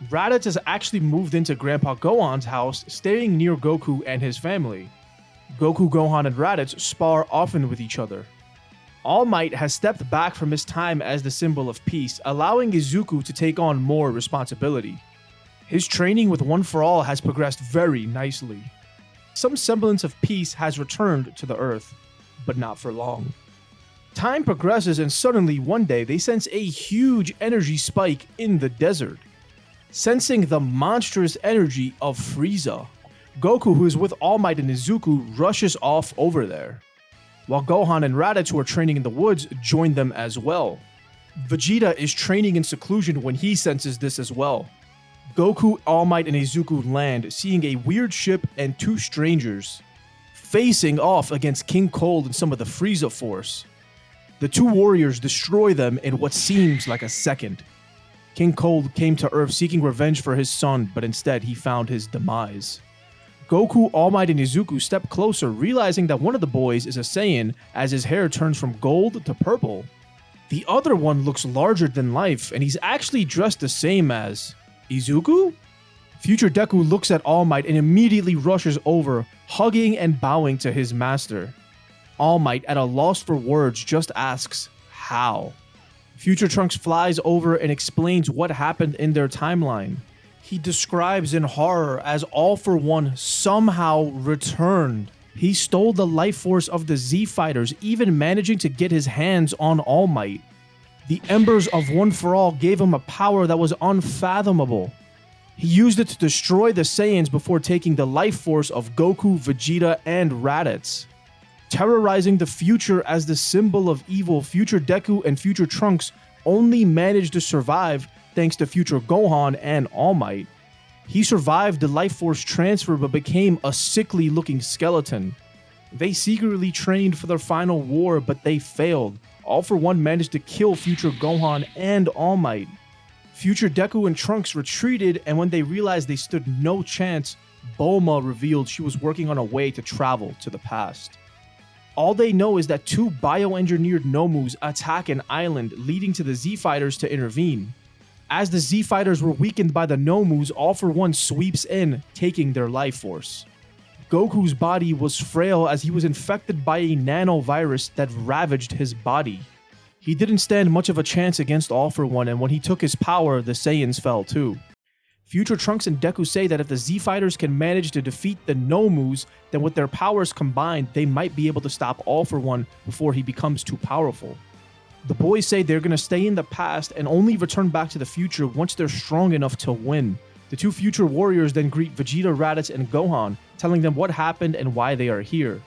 Raditz has actually moved into Grandpa Gohan's house, staying near Goku and his family. Goku, Gohan, and Raditz spar often with each other. All Might has stepped back from his time as the symbol of peace, allowing Izuku to take on more responsibility. His training with One For All has progressed very nicely. Some semblance of peace has returned to the Earth, but not for long. Time progresses and suddenly one day they sense a huge energy spike in the desert. Sensing the monstrous energy of Frieza, Goku, who is with All Might and Izuku, rushes off over there, while Gohan and Raditz, who are training in the woods, join them as well. Vegeta is training in seclusion when he senses this as well. Goku, All Might, and Izuku land, seeing a weird ship and two strangers facing off against King Cold and some of the Frieza force. The two warriors destroy them in what seems like a second. King Cold came to Earth seeking revenge for his son, but instead he found his demise. Goku, All Might, and Izuku step closer, realizing that one of the boys is a Saiyan as his hair turns from gold to purple. The other one looks larger than life, and he's actually dressed the same as Izuku? Future Deku looks at All Might and immediately rushes over, hugging and bowing to his master. All Might, at a loss for words, just asks, how? Future Trunks flies over and explains what happened in their timeline. He describes in horror as All For One somehow returned. He stole the life force of the Z Fighters, even managing to get his hands on All Might. The embers of One For All gave him a power that was unfathomable. He used it to destroy the Saiyans before taking the life force of Goku, Vegeta, and Raditz. Terrorizing the future as the symbol of evil, Future Deku and Future Trunks only managed to survive thanks to Future Gohan and All Might. He survived the life force transfer but became a sickly looking skeleton. They secretly trained for their final war, but they failed. All For One managed to kill Future Gohan and All Might. Future Deku and Trunks retreated, and when they realized they stood no chance, Bulma revealed she was working on a way to travel to the past. All they know is that two bioengineered Nomus attack an island, leading to the Z Fighters to intervene. As the Z Fighters were weakened by the Nomus, All For One sweeps in, taking their life force. Goku's body was frail as he was infected by a nanovirus that ravaged his body. He didn't stand much of a chance against All For One, and when he took his power, the Saiyans fell too. Future Trunks and Deku say that if the Z Fighters can manage to defeat the Nomus, then with their powers combined, they might be able to stop All For One before he becomes too powerful. The boys say they're going to stay in the past and only return back to the future once they're strong enough to win. The two future warriors then greet Vegeta, Raditz, and Gohan, telling them what happened and why they are here.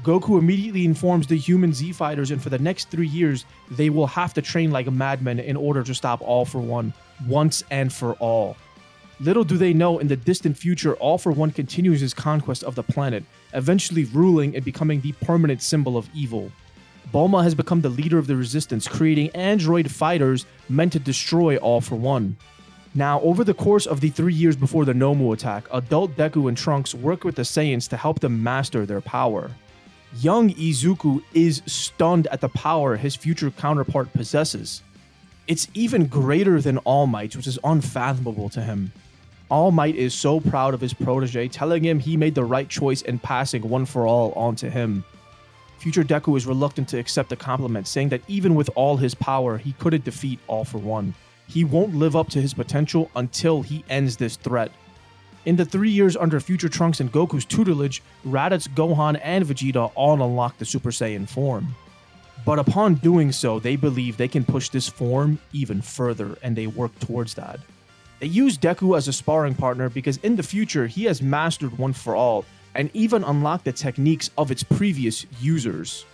Goku immediately informs the human Z Fighters, and for the next 3 years, they will have to train like madmen in order to stop All For One, once and for all. Little do they know, in the distant future, All For One continues his conquest of the planet, eventually ruling and becoming the permanent symbol of evil. Bulma has become the leader of the resistance, creating android fighters meant to destroy All For One. Now, over the course of the 3 years before the Nomu attack, adult Deku and Trunks work with the Saiyans to help them master their power. Young Izuku is stunned at the power his future counterpart possesses. It's even greater than All Might's, which is unfathomable to him. All Might is so proud of his protege, telling him he made the right choice in passing One For All onto him. Future Deku is reluctant to accept the compliment, saying that even with all his power, he couldn't defeat All For One. He won't live up to his potential until he ends this threat. In the 3 years under Future Trunks and Goku's tutelage, Raditz, Gohan, and Vegeta all unlock the Super Saiyan form. But upon doing so, they believe they can push this form even further, and they work towards that. They use Deku as a sparring partner because in the future, he has mastered One For All, and even unlocked the techniques of its previous users.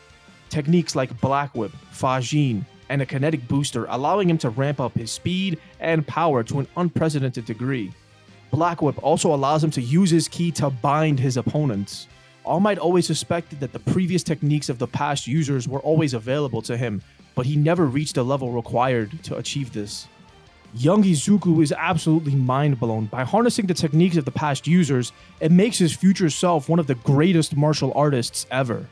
Techniques like Black Whip, Fajin, and a kinetic booster, allowing him to ramp up his speed and power to an unprecedented degree. Black Whip also allows him to use his ki to bind his opponents. All Might always suspected that the previous techniques of the past users were always available to him, but he never reached the level required to achieve this. Young Izuku is absolutely mind-blown. By harnessing the techniques of the past users, it makes his future self one of the greatest martial artists ever.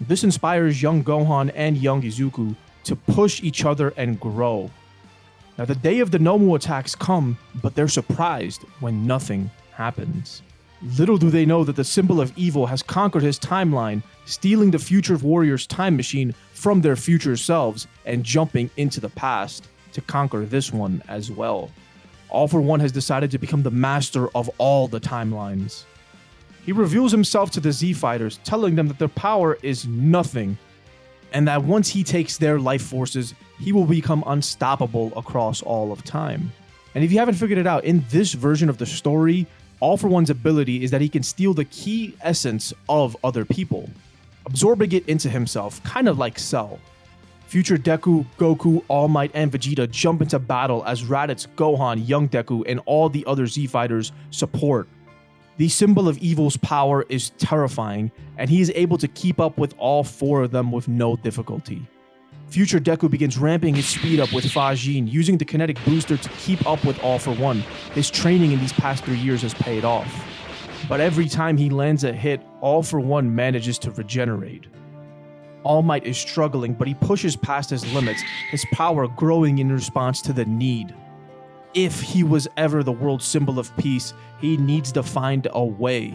This inspires young Gohan and young Izuku to push each other and grow. Now, the day of the Nomu attacks come, but they're surprised when nothing happens. Little do they know that the symbol of evil has conquered his timeline, stealing the future warriors' time machine from their future selves and jumping into the past to conquer this one as well. All For One has decided to become the master of all the timelines. He reveals himself to the Z Fighters, telling them that their power is nothing, and that once he takes their life forces, he will become unstoppable across all of time. And if you haven't figured it out, in this version of the story, All For One's ability is that he can steal the key essence of other people, absorbing it into himself, kind of like Cell. Future Deku, Goku, All Might, and Vegeta jump into battle as Raditz, Gohan, Young Deku, and all the other Z Fighters support. The symbol of evil's power is terrifying, and he is able to keep up with all 4 of them with no difficulty. Future Deku begins ramping his speed up with Fajin, using the kinetic booster to keep up with All For One. His training in these past 3 years has paid off. But every time he lands a hit, All For One manages to regenerate. All Might is struggling, but he pushes past his limits, his power growing in response to the need. If he was ever the world's symbol of peace, he needs to find a way.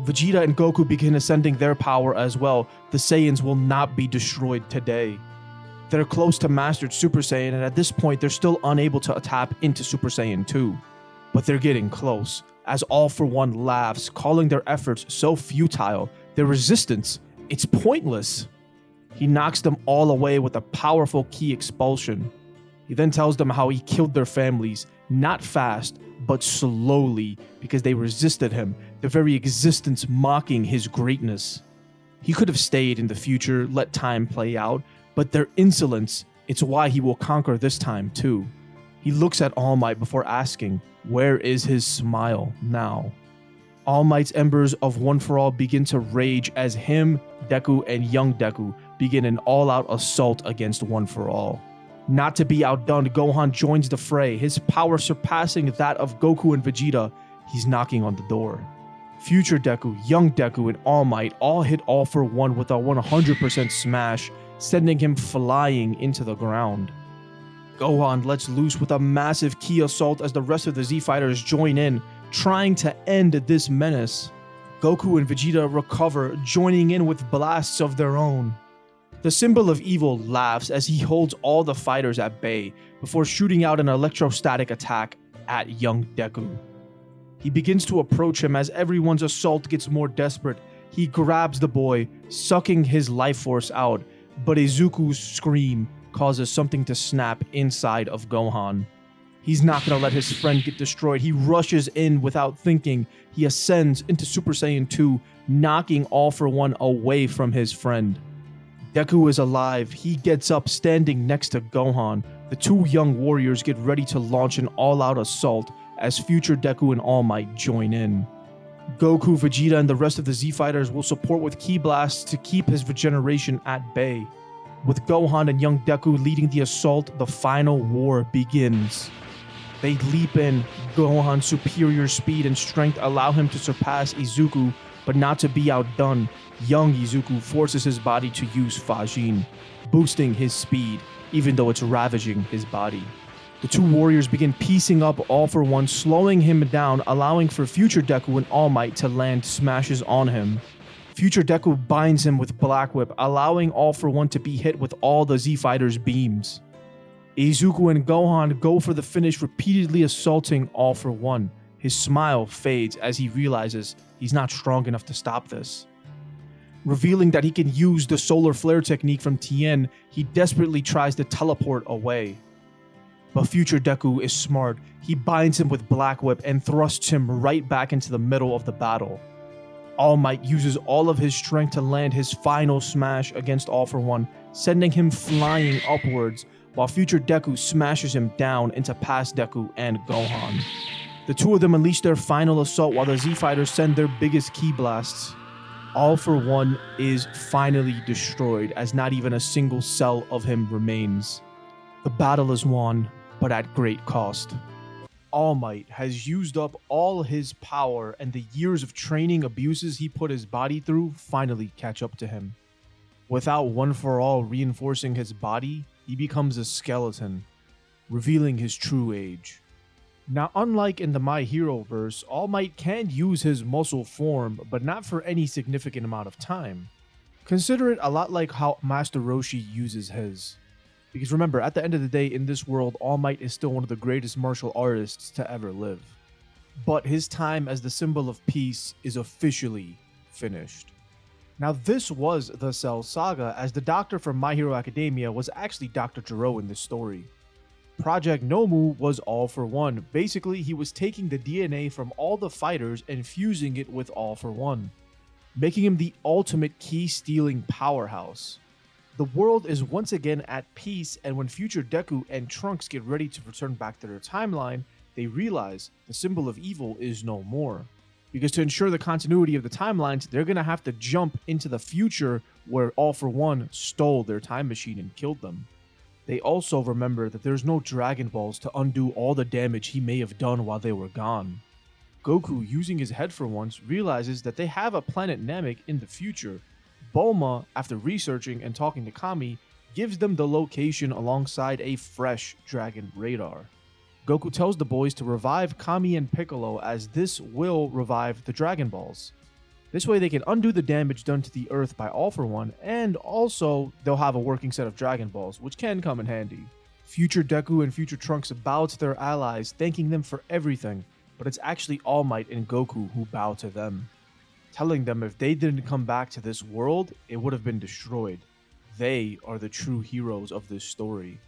Vegeta and Goku begin ascending their power as well. The Saiyans will not be destroyed today. They're close to Mastered Super Saiyan, and at this point they're still unable to tap into Super Saiyan 2. But they're getting close, as All For One laughs, calling their efforts so futile, their resistance, it's pointless. He knocks them all away with a powerful ki expulsion. He then tells them how he killed their families, not fast, but slowly, because they resisted him, their very existence mocking his greatness. He could have stayed in the future, let time play out, but their insolence, it's why he will conquer this time too. He looks at All Might before asking, where is his smile now? All Might's embers of One For All begin to rage as him, Deku, and Young Deku begin an all-out assault against One For All. Not to be outdone, Gohan joins the fray, his power surpassing that of Goku and Vegeta. He's knocking on the door. Future Deku, Young Deku, and All Might all hit All For One with a 100% smash, sending him flying into the ground. Gohan lets loose with a massive ki assault as the rest of the Z Fighters join in, trying to end this menace. Goku and Vegeta recover, joining in with blasts of their own. The symbol of evil laughs as he holds all the fighters at bay before shooting out an electrostatic attack at Young Deku. He begins to approach him as everyone's assault gets more desperate. He grabs the boy, sucking his life force out, but Izuku's scream causes something to snap inside of Gohan. He's not going to let his friend get destroyed. He rushes in without thinking. He ascends into Super Saiyan 2, knocking All For One away from his friend. Deku is alive. He gets up, standing next to Gohan. The 2 young warriors get ready to launch an all-out assault as Future Deku and All Might join in. Goku, Vegeta, and the rest of the Z Fighters will support with ki blasts to keep his regeneration at bay. With Gohan and Young Deku leading the assault, the final war begins. They leap in. Gohan's superior speed and strength allow him to surpass Izuku, but not to be outdone. Young Izuku forces his body to use Fajin, boosting his speed, even though it's ravaging his body. The 2 warriors begin piecing up All For One, slowing him down, allowing for Future Deku and All Might to land smashes on him. Future Deku binds him with Black Whip, allowing All For One to be hit with all the Z Fighters' beams. Izuku and Gohan go for the finish, repeatedly assaulting All For One. His smile fades as he realizes he's not strong enough to stop this. Revealing that he can use the solar flare technique from Tien, he desperately tries to teleport away. But Future Deku is smart. He binds him with Black Whip and thrusts him right back into the middle of the battle. All Might uses all of his strength to land his final smash against All For One, sending him flying upwards, while Future Deku smashes him down into past Deku and Gohan. The 2 of them unleash their final assault while the Z Fighters send their biggest ki blasts. All For One is finally destroyed as not even a single cell of him remains. The battle is won, but at great cost. All Might has used up all his power, and the years of training abuses he put his body through finally catch up to him. Without One For All reinforcing his body, he becomes a skeleton, revealing his true age. Now, unlike in the My Hero verse, All Might can use his muscle form, but not for any significant amount of time. Consider it a lot like how Master Roshi uses his. Because remember, at the end of the day, in this world, All Might is still one of the greatest martial artists to ever live. But his time as the symbol of peace is officially finished. Now, this was the Cell Saga, as the doctor from My Hero Academia was actually Dr. Gero in this story. Project Nomu was all for one. Basically, he was taking the DNA from all the fighters and fusing it with all for one, making him the ultimate key-stealing powerhouse. The world is once again at peace, and when future Deku and Trunks get ready to return back to their timeline, they realize the symbol of evil is no more. Because to ensure the continuity of the timelines, they're going to have to jump into the future where All For One stole their time machine and killed them. They also remember that there's no Dragon Balls to undo all the damage he may have done while they were gone. Goku, using his head for once, realizes that they have a planet Namek in the future. Bulma, after researching and talking to Kami, gives them the location alongside a fresh dragon radar. Goku tells the boys to revive Kami and Piccolo, as this will revive the Dragon Balls. This way they can undo the damage done to the Earth by All For One, and also they'll have a working set of Dragon Balls, which can come in handy. Future Deku and future Trunks bow to their allies, thanking them for everything, but it's actually All Might and Goku who bow to them, telling them if they didn't come back to this world, it would have been destroyed. They are the true heroes of this story.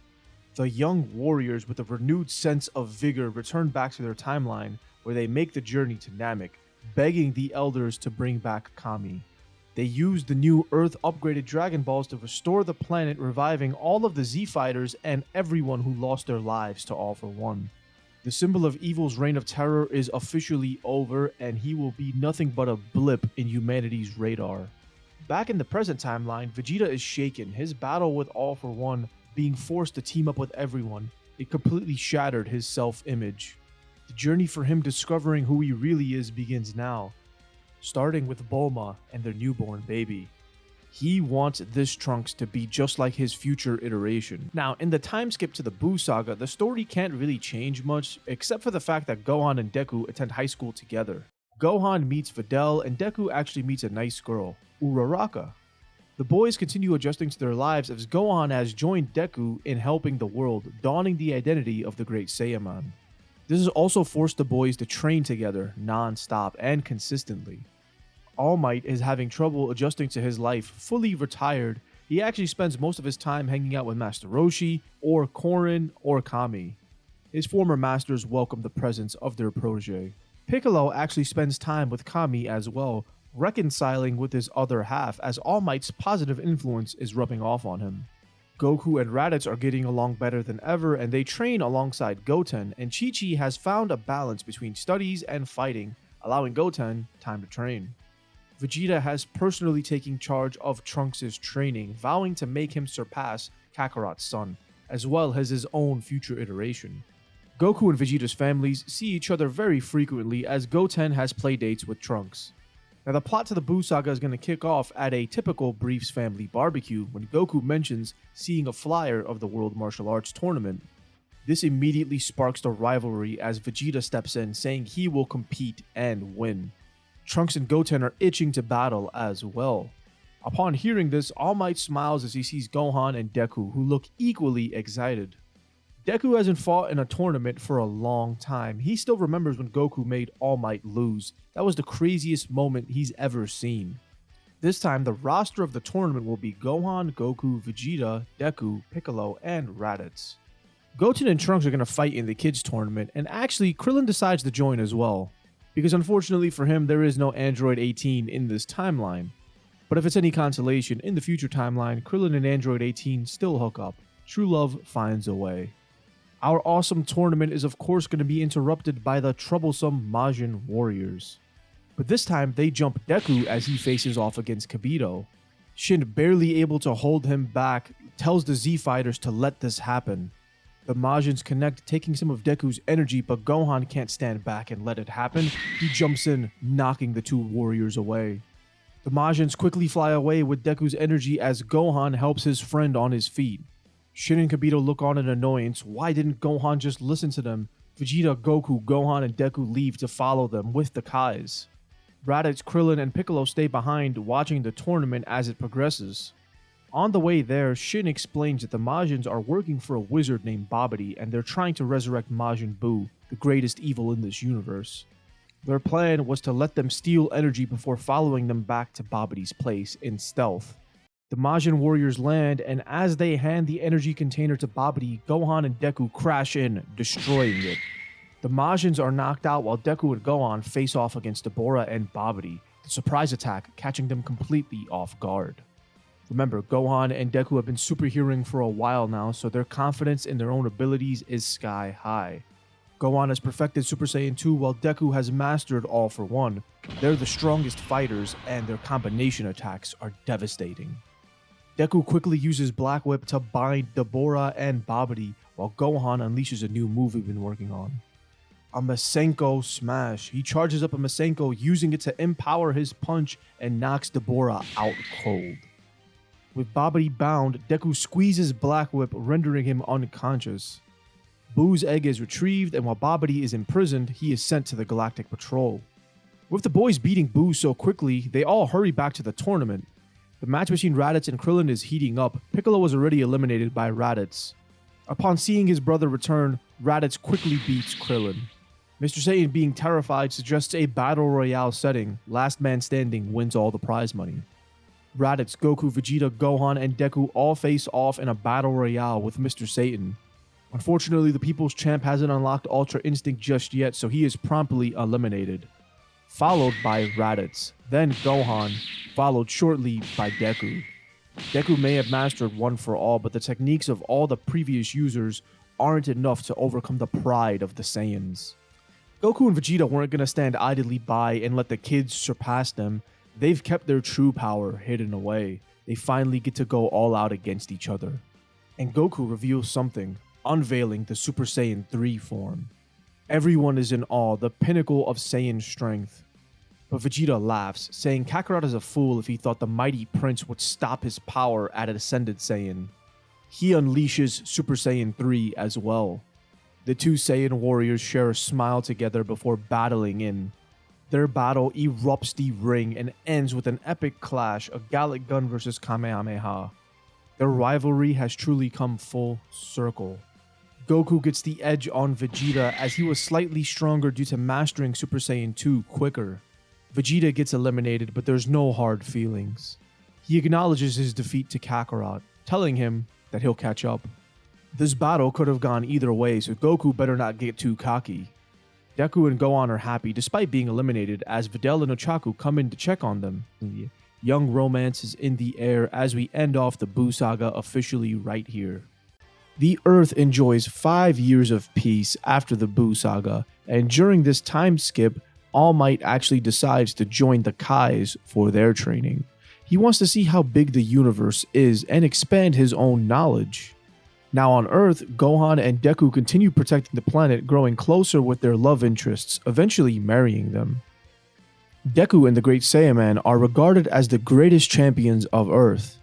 The young warriors with a renewed sense of vigor return back to their timeline, where they make the journey to Namek, begging the elders to bring back Kami. They use the new Earth upgraded Dragon Balls to restore the planet, reviving all of the Z Fighters and everyone who lost their lives to All For One. The symbol of evil's reign of terror is officially over, and he will be nothing but a blip in humanity's radar. Back in the present timeline, Vegeta is shaken. His battle with All For One, being forced to team up with everyone, it completely shattered his self-image. The journey for him discovering who he really is begins now, starting with Bulma and their newborn baby. He wants this Trunks to be just like his future iteration. Now, in the time skip to the Buu Saga, the story can't really change much, except for the fact that Gohan and Deku attend high school together. Gohan meets Videl, and Deku actually meets a nice girl, Uraraka. The boys continue adjusting to their lives as Gohan has joined Deku in helping the world, donning the identity of the Great Saiyaman. This has also forced the boys to train together non-stop and consistently. All Might is having trouble adjusting to his life. Fully retired, he actually spends most of his time hanging out with Master Roshi, or Korin, or Kami. His former masters welcome the presence of their protege. Piccolo actually spends time with Kami as well, reconciling with his other half as All Might's positive influence is rubbing off on him. Goku and Raditz are getting along better than ever, and they train alongside Goten, and Chi-Chi has found a balance between studies and fighting, allowing Goten time to train. Vegeta has personally taken charge of Trunks' training, vowing to make him surpass Kakarot's son, as well as his own future iteration. Goku and Vegeta's families see each other very frequently as Goten has playdates with Trunks. Now, the plot to the Buu Saga is going to kick off at a typical Briefs family barbecue when Goku mentions seeing a flyer of the World Martial Arts Tournament. This immediately sparks the rivalry as Vegeta steps in, saying he will compete and win. Trunks and Goten are itching to battle as well. Upon hearing this, All Might smiles as he sees Gohan and Deku, who look equally excited. Deku hasn't fought in a tournament for a long time. He still remembers when Goku made All Might lose. That was the craziest moment he's ever seen. This time, the roster of the tournament will be Gohan, Goku, Vegeta, Deku, Piccolo, and Raditz. Goten and Trunks are going to fight in the kids tournament, and actually Krillin decides to join as well, because unfortunately for him, there is no Android 18 in this timeline. But if it's any consolation, in the future timeline, Krillin and Android 18 still hook up. True love finds a way. Our awesome tournament is of course going to be interrupted by the troublesome Majin warriors. But this time, they jump Deku as he faces off against Kibito. Shin, barely able to hold him back, tells the Z Fighters to let this happen. The Majins connect, taking some of Deku's energy, but Gohan can't stand back and let it happen. He jumps in, knocking the two warriors away. The Majins quickly fly away with Deku's energy as Gohan helps his friend on his feet. Shin and Kibito look on in annoyance. Why didn't Gohan just listen to them? Vegeta, Goku, Gohan, and Deku leave to follow them with the Kais. Raditz, Krillin, and Piccolo stay behind, watching the tournament as it progresses. On the way there, Shin explains that the Majins are working for a wizard named Babidi, and they're trying to resurrect Majin Buu, the greatest evil in this universe. Their plan was to let them steal energy before following them back to Babidi's place in stealth. The Majin warriors land, and as they hand the energy container to Babidi, Gohan and Deku crash in, destroying it. The Majins are knocked out while Deku and Gohan face off against Deborah and Babidi, the surprise attack catching them completely off guard. Remember, Gohan and Deku have been superheroing for a while now, so their confidence in their own abilities is sky high. Gohan has perfected Super Saiyan 2 while Deku has mastered All for One. They're the strongest fighters, and their combination attacks are devastating. Deku quickly uses Black Whip to bind Deborah and Babidi, while Gohan unleashes a new move we've been working on. A Masenko Smash. He charges up a Masenko, using it to empower his punch and knocks Deborah out cold. With Babidi bound, Deku squeezes Black Whip, rendering him unconscious. Boo's egg is retrieved, and while Babidi is imprisoned, he is sent to the Galactic Patrol. With the boys beating Boo so quickly, they all hurry back to the tournament. The match between Raditz and Krillin is heating up. Piccolo was already eliminated by Raditz. Upon seeing his brother return, Raditz quickly beats Krillin. Mr. Satan, being terrified, suggests a battle royale setting. Last man standing wins all the prize money. Raditz, Goku, Vegeta, Gohan, and Deku all face off in a battle royale with Mr. Satan. Unfortunately, the People's Champ hasn't unlocked Ultra Instinct just yet, so he is promptly eliminated. Followed by Raditz, then Gohan, followed shortly by Deku. Deku may have mastered One for All, but the techniques of all the previous users aren't enough to overcome the pride of the Saiyans. Goku and Vegeta weren't going to stand idly by and let the kids surpass them. They've kept their true power hidden away. They finally get to go all out against each other. And Goku reveals something, unveiling the Super Saiyan 3 form. Everyone is in awe, the pinnacle of Saiyan strength. But Vegeta laughs, saying Kakarot is a fool if he thought the mighty prince would stop his power at an Ascended Saiyan. He unleashes Super Saiyan 3 as well. The two Saiyan warriors share a smile together before battling in. Their battle erupts the ring and ends with an epic clash of Gallic Gun versus Kamehameha. Their rivalry has truly come full circle. Goku gets the edge on Vegeta as he was slightly stronger due to mastering Super Saiyan 2 quicker. Vegeta gets eliminated, but there's no hard feelings. He acknowledges his defeat to Kakarot, telling him that he'll catch up. This battle could have gone either way, so Goku better not get too cocky. Deku and Gohan are happy despite being eliminated as Videl and Ochaku come in to check on them. The young romance is in the air as we end off the Buu saga officially right here. The Earth enjoys 5 years of peace after the Buu saga, and during this time skip, All Might actually decides to join the Kais for their training. He wants to see how big the universe is and expand his own knowledge. Now on Earth, Gohan and Deku continue protecting the planet, growing closer with their love interests, eventually marrying them. Deku and the Great Saiyaman are regarded as the greatest champions of Earth,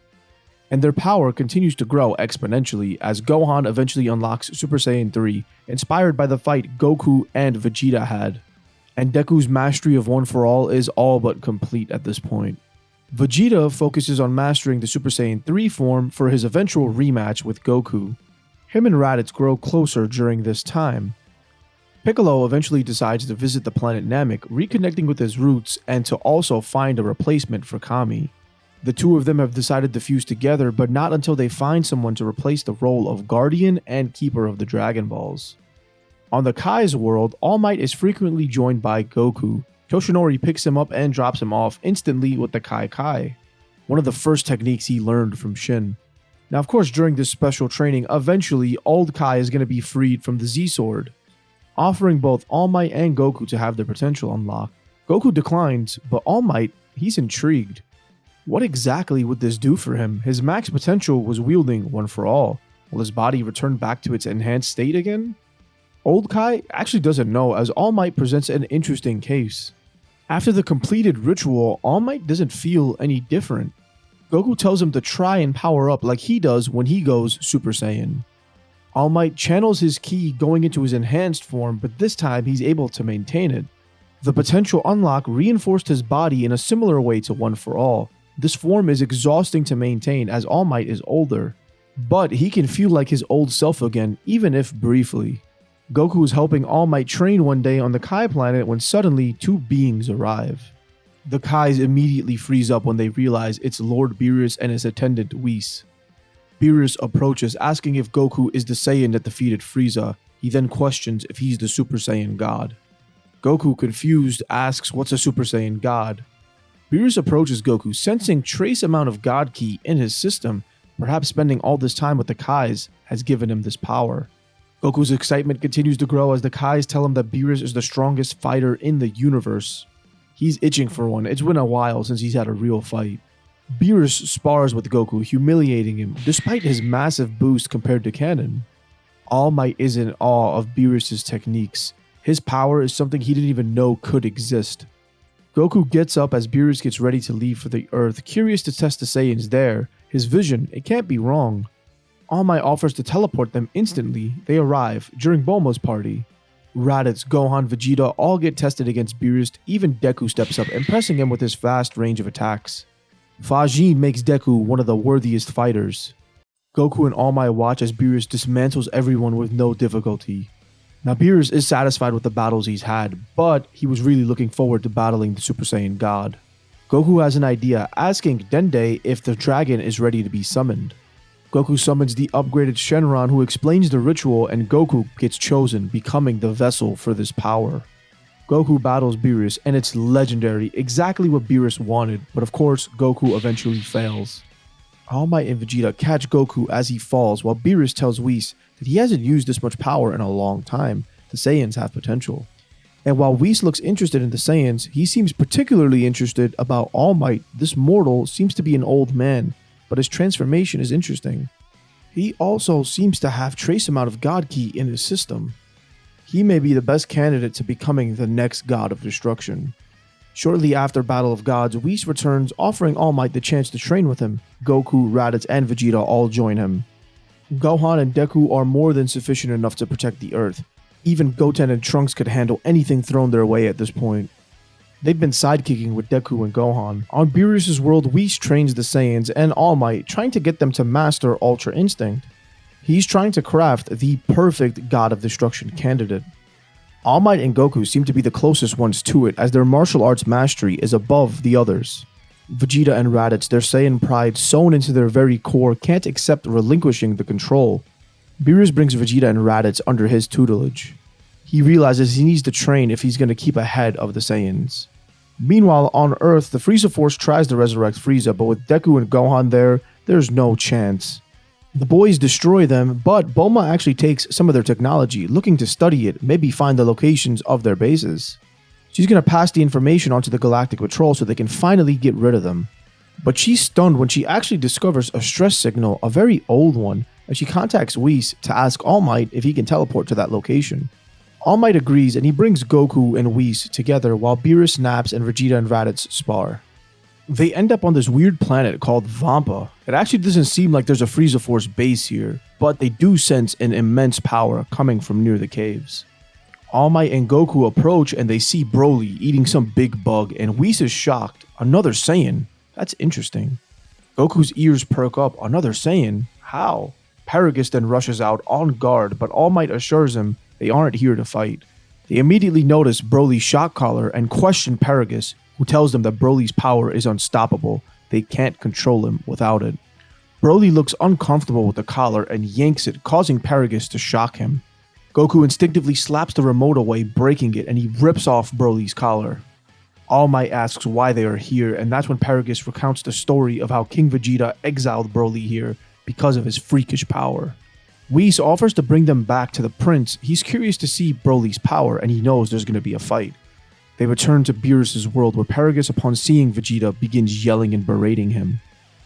and their power continues to grow exponentially as Gohan eventually unlocks Super Saiyan 3, inspired by the fight Goku and Vegeta had. And Deku's mastery of One for All is all but complete at this point. Vegeta focuses on mastering the Super Saiyan 3 form for his eventual rematch with Goku. Him and Raditz grow closer during this time. Piccolo eventually decides to visit the planet Namek, reconnecting with his roots and to also find a replacement for Kami. The two of them have decided to fuse together, but not until they find someone to replace the role of Guardian and Keeper of the Dragon Balls. On the Kai's world, All Might is frequently joined by Goku. Toshinori picks him up and drops him off instantly with the Kai Kai, one of the first techniques he learned from Shin. Now of course during this special training, eventually Old Kai is going to be freed from the Z-Sword, offering both All Might and Goku to have their potential unlocked. Goku declines, but All Might, he's intrigued. What exactly would this do for him? His max potential was wielding One for All. Will his body return back to its enhanced state again? Old Kai actually doesn't know, as All Might presents an interesting case. After the completed ritual, All Might doesn't feel any different. Goku tells him to try and power up like he does when he goes Super Saiyan. All Might channels his ki going into his enhanced form, but this time he's able to maintain it. The potential unlock reinforced his body in a similar way to One for All. This form is exhausting to maintain as All Might is older, but he can feel like his old self again, even if briefly. Goku is helping All Might train one day on the Kai planet when suddenly two beings arrive. The Kais immediately freeze up when they realize it's Lord Beerus and his attendant Whis. Beerus approaches, asking if Goku is the Saiyan that defeated Frieza. He then questions if he's the Super Saiyan God. Goku, confused, asks what's a Super Saiyan God. Beerus approaches Goku, sensing trace amount of God Ki in his system. Perhaps spending all this time with the Kais has given him this power. Goku's excitement continues to grow as the Kais tell him that Beerus is the strongest fighter in the universe. He's itching for one. It's been a while since he's had a real fight. Beerus spars with Goku, humiliating him despite his massive boost compared to Kanon. All Might is in awe of Beerus' techniques. His power is something he didn't even know could exist. Goku gets up as Beerus gets ready to leave for the Earth, curious to test the Saiyans there. His vision, it can't be wrong. All Might offers to teleport them instantly. They arrive during Bulma's party. Raditz, Gohan, Vegeta all get tested against Beerus. Even Deku steps up, impressing him with his vast range of attacks. Fajin makes Deku one of the worthiest fighters. Goku and All Might watch as Beerus dismantles everyone with no difficulty. Now Beerus is satisfied with the battles he's had, but he was really looking forward to battling the Super Saiyan God. Goku has an idea, asking Dende if the dragon is ready to be summoned. Goku summons the upgraded Shenron, who explains the ritual, and Goku gets chosen, becoming the vessel for this power. Goku battles Beerus, and it's legendary, exactly what Beerus wanted, but of course, Goku eventually fails. All Might and Vegeta catch Goku as he falls, while Beerus tells Whis that he hasn't used this much power in a long time. The Saiyans have potential. And while Whis looks interested in the Saiyans, he seems particularly interested about All Might. This mortal seems to be an old man, but his transformation is interesting. He also seems to have trace amount of God Ki in his system. He may be the best candidate to becoming the next God of destruction. Shortly after Battle of Gods, Whis returns, offering All Might the chance to train with him. Goku, Raditz, and Vegeta all join him. Gohan and Deku are more than sufficient enough to protect the Earth. Even Goten and Trunks could handle anything thrown their way at this point. They've been sidekicking with Deku and Gohan. On Beerus' world, Whis trains the Saiyans and All Might, trying to get them to master Ultra Instinct. He's trying to craft the perfect God of Destruction candidate. All Might and Goku seem to be the closest ones to it, as their martial arts mastery is above the others. Vegeta and Raditz, their Saiyan pride sewn into their very core, can't accept relinquishing the control. Beerus brings Vegeta and Raditz under his tutelage. He realizes he needs to train if he's going to keep ahead of the Saiyans. Meanwhile, on Earth, the Frieza Force tries to resurrect Frieza, but with Deku and Gohan there, there's no chance. The boys destroy them, but Bulma actually takes some of their technology, looking to study it, maybe find the locations of their bases. She's going to pass the information onto the Galactic Patrol so they can finally get rid of them. But she's stunned when she actually discovers a stress signal, a very old one, and she contacts Whis to ask All Might if he can teleport to that location. All Might agrees, and he brings Goku and Whis together while Beerus naps and Vegeta and Raditz spar. They end up on this weird planet called Vampa. It actually doesn't seem like there's a Frieza Force base here, but they do sense an immense power coming from near the caves. All Might and Goku approach and they see Broly eating some big bug, and Whis is shocked. Another Saiyan? That's interesting. Goku's ears perk up. Another Saiyan? How? Paragus then rushes out on guard, but All Might assures him they aren't here to fight. They immediately notice Broly's shock collar and question Paragus, who tells them that Broly's power is unstoppable. They can't control him without it. Broly looks uncomfortable with the collar and yanks it, causing Paragus to shock him. Goku instinctively slaps the remote away, breaking it, and he rips off Broly's collar. All Might asks why they are here, and that's when Paragus recounts the story of how King Vegeta exiled Broly here because of his freakish power. Whis offers to bring them back to the prince. He's curious to see Broly's power, and he knows there's going to be a fight. They return to Beerus' world, where Paragus, upon seeing Vegeta, begins yelling and berating him.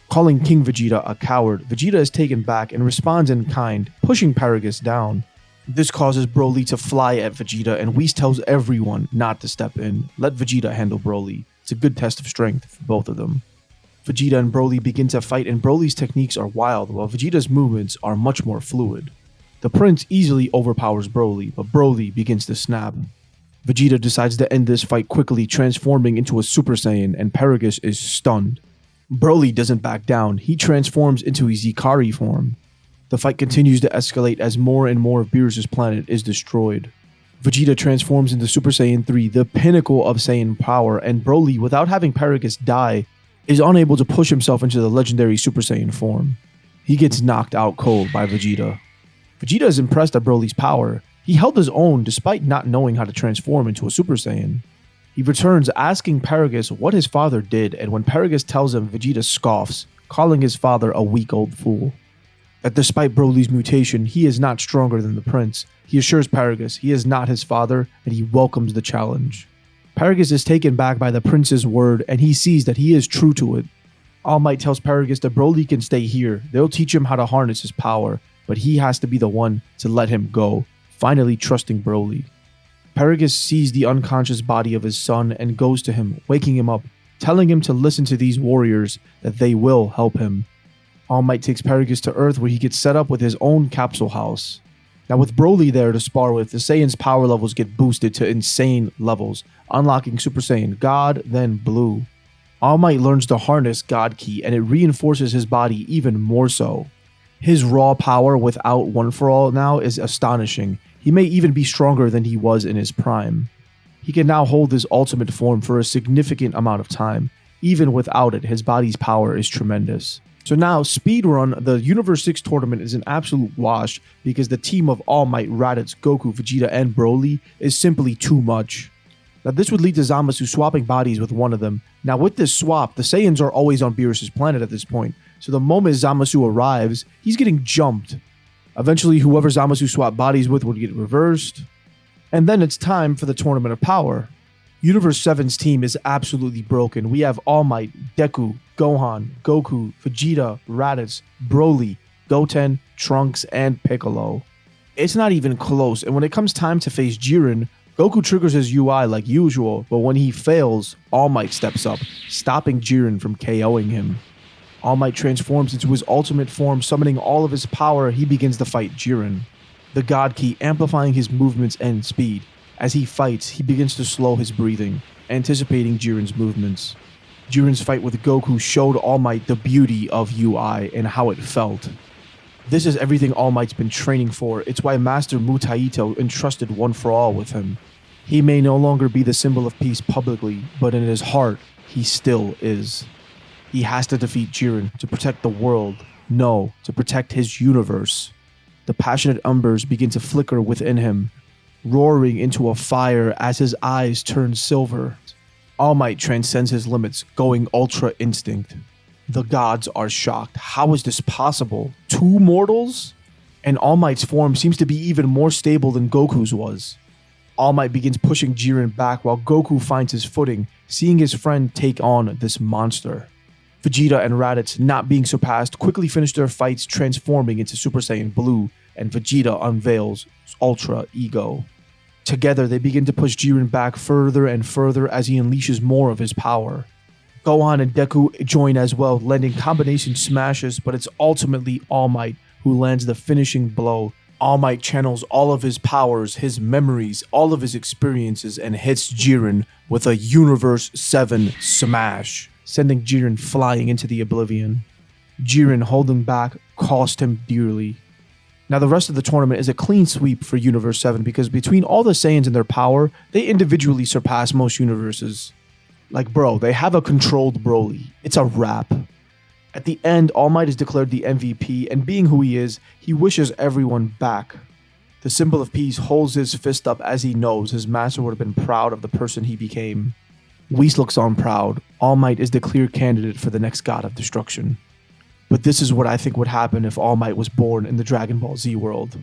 Calling King Vegeta a coward, Vegeta is taken back and responds in kind, pushing Paragus down. This causes Broly to fly at Vegeta, and Whis tells everyone not to step in. Let Vegeta handle Broly. It's a good test of strength for both of them. Vegeta and Broly begin to fight, and Broly's techniques are wild, while Vegeta's movements are much more fluid. The prince easily overpowers Broly, but Broly begins to snap. Vegeta decides to end this fight quickly, transforming into a Super Saiyan, and Paragus is stunned. Broly doesn't back down. He transforms into his Ikari form. The fight continues to escalate as more and more of Beerus' planet is destroyed. Vegeta transforms into Super Saiyan 3, the pinnacle of Saiyan power, and Broly, without having Paragus die, is unable to push himself into the legendary Super Saiyan form. He gets knocked out cold by Vegeta. Vegeta is impressed at Broly's power. He held his own despite not knowing how to transform into a Super Saiyan. He returns asking Paragus what his father did, and when Paragus tells him, Vegeta scoffs, calling his father a weak old fool. That despite Broly's mutation, he is not stronger than the prince. He assures Paragus he is not his father, and he welcomes the challenge. Paragus is taken back by the prince's word, and he sees that he is true to it. All Might tells Paragus that Broly can stay here. They'll teach him how to harness his power, but he has to be the one to let him go, finally trusting Broly. Paragus sees the unconscious body of his son and goes to him, waking him up, telling him to listen to these warriors, that they will help him. All Might takes Paragus to Earth, where he gets set up with his own capsule house. Now with Broly there to spar with, the Saiyan's power levels get boosted to insane levels, unlocking Super Saiyan God, then Blue. All Might learns to harness God Ki, and it reinforces his body even more so. His raw power without One For All now is astonishing. He may even be stronger than he was in his prime. He can now hold his ultimate form for a significant amount of time. Even without it, his body's power is tremendous. So now, speedrun, the Universe 6 tournament is an absolute wash because the team of All Might, Raditz, Goku, Vegeta, and Broly is simply too much. Now this would lead to Zamasu swapping bodies with one of them. Now with this swap, the Saiyans are always on Beerus' planet at this point, so the moment Zamasu arrives, he's getting jumped. Eventually, whoever Zamasu swapped bodies with would get reversed. And then it's time for the Tournament of Power. Universe 7's team is absolutely broken. We have All Might, Deku, Gohan, Goku, Vegeta, Raditz, Broly, Goten, Trunks, and Piccolo. It's not even close, and when it comes time to face Jiren, Goku triggers his UI like usual, but when he fails, All Might steps up, stopping Jiren from KOing him. All Might transforms into his ultimate form, summoning all of his power. He begins to fight Jiren, the God Ki amplifying his movements and speed. As he fights, he begins to slow his breathing, anticipating Jiren's movements. Jiren's fight with Goku showed All Might the beauty of UI and how it felt. This is everything All Might's been training for. It's why Master Mutaito entrusted One For All with him. He may no longer be the symbol of peace publicly, but in his heart, he still is. He has to defeat Jiren to protect the world. No, to protect his universe. The passionate embers begin to flicker within him, roaring into a fire as his eyes turn silver. All Might transcends his limits, going Ultra Instinct. The gods are shocked. How is this possible? 2 mortals? And All Might's form seems to be even more stable than Goku's was. All Might begins pushing Jiren back while Goku finds his footing, seeing his friend take on this monster. Vegeta and Raditz, not being surpassed, quickly finish their fights, transforming into Super Saiyan Blue, and Vegeta unveils Ultra Ego. Together, they begin to push Jiren back further and further as he unleashes more of his power. Gohan and Deku join as well, landing combination smashes, but it's ultimately All Might who lands the finishing blow. All Might channels all of his powers, his memories, all of his experiences, and hits Jiren with a Universe 7 smash, sending Jiren flying into the oblivion. Jiren holding back cost him dearly. Now the rest of the tournament is a clean sweep for Universe 7 because between all the Saiyans and their power, they individually surpass most universes. Like bro, they have a controlled Broly. It's a wrap. At the end, All Might is declared the MVP, and being who he is, he wishes everyone back. The symbol of peace holds his fist up as he knows his master would have been proud of the person he became. Whis looks on proud. All Might is the clear candidate for the next god of destruction. But this is what I think would happen if All Might was born in the Dragon Ball Z world.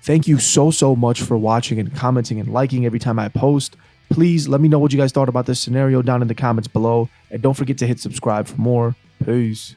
Thank you so much for watching and commenting and liking every time I post. Please let me know what you guys thought about this scenario down in the comments below. And don't forget to hit subscribe for more. Peace.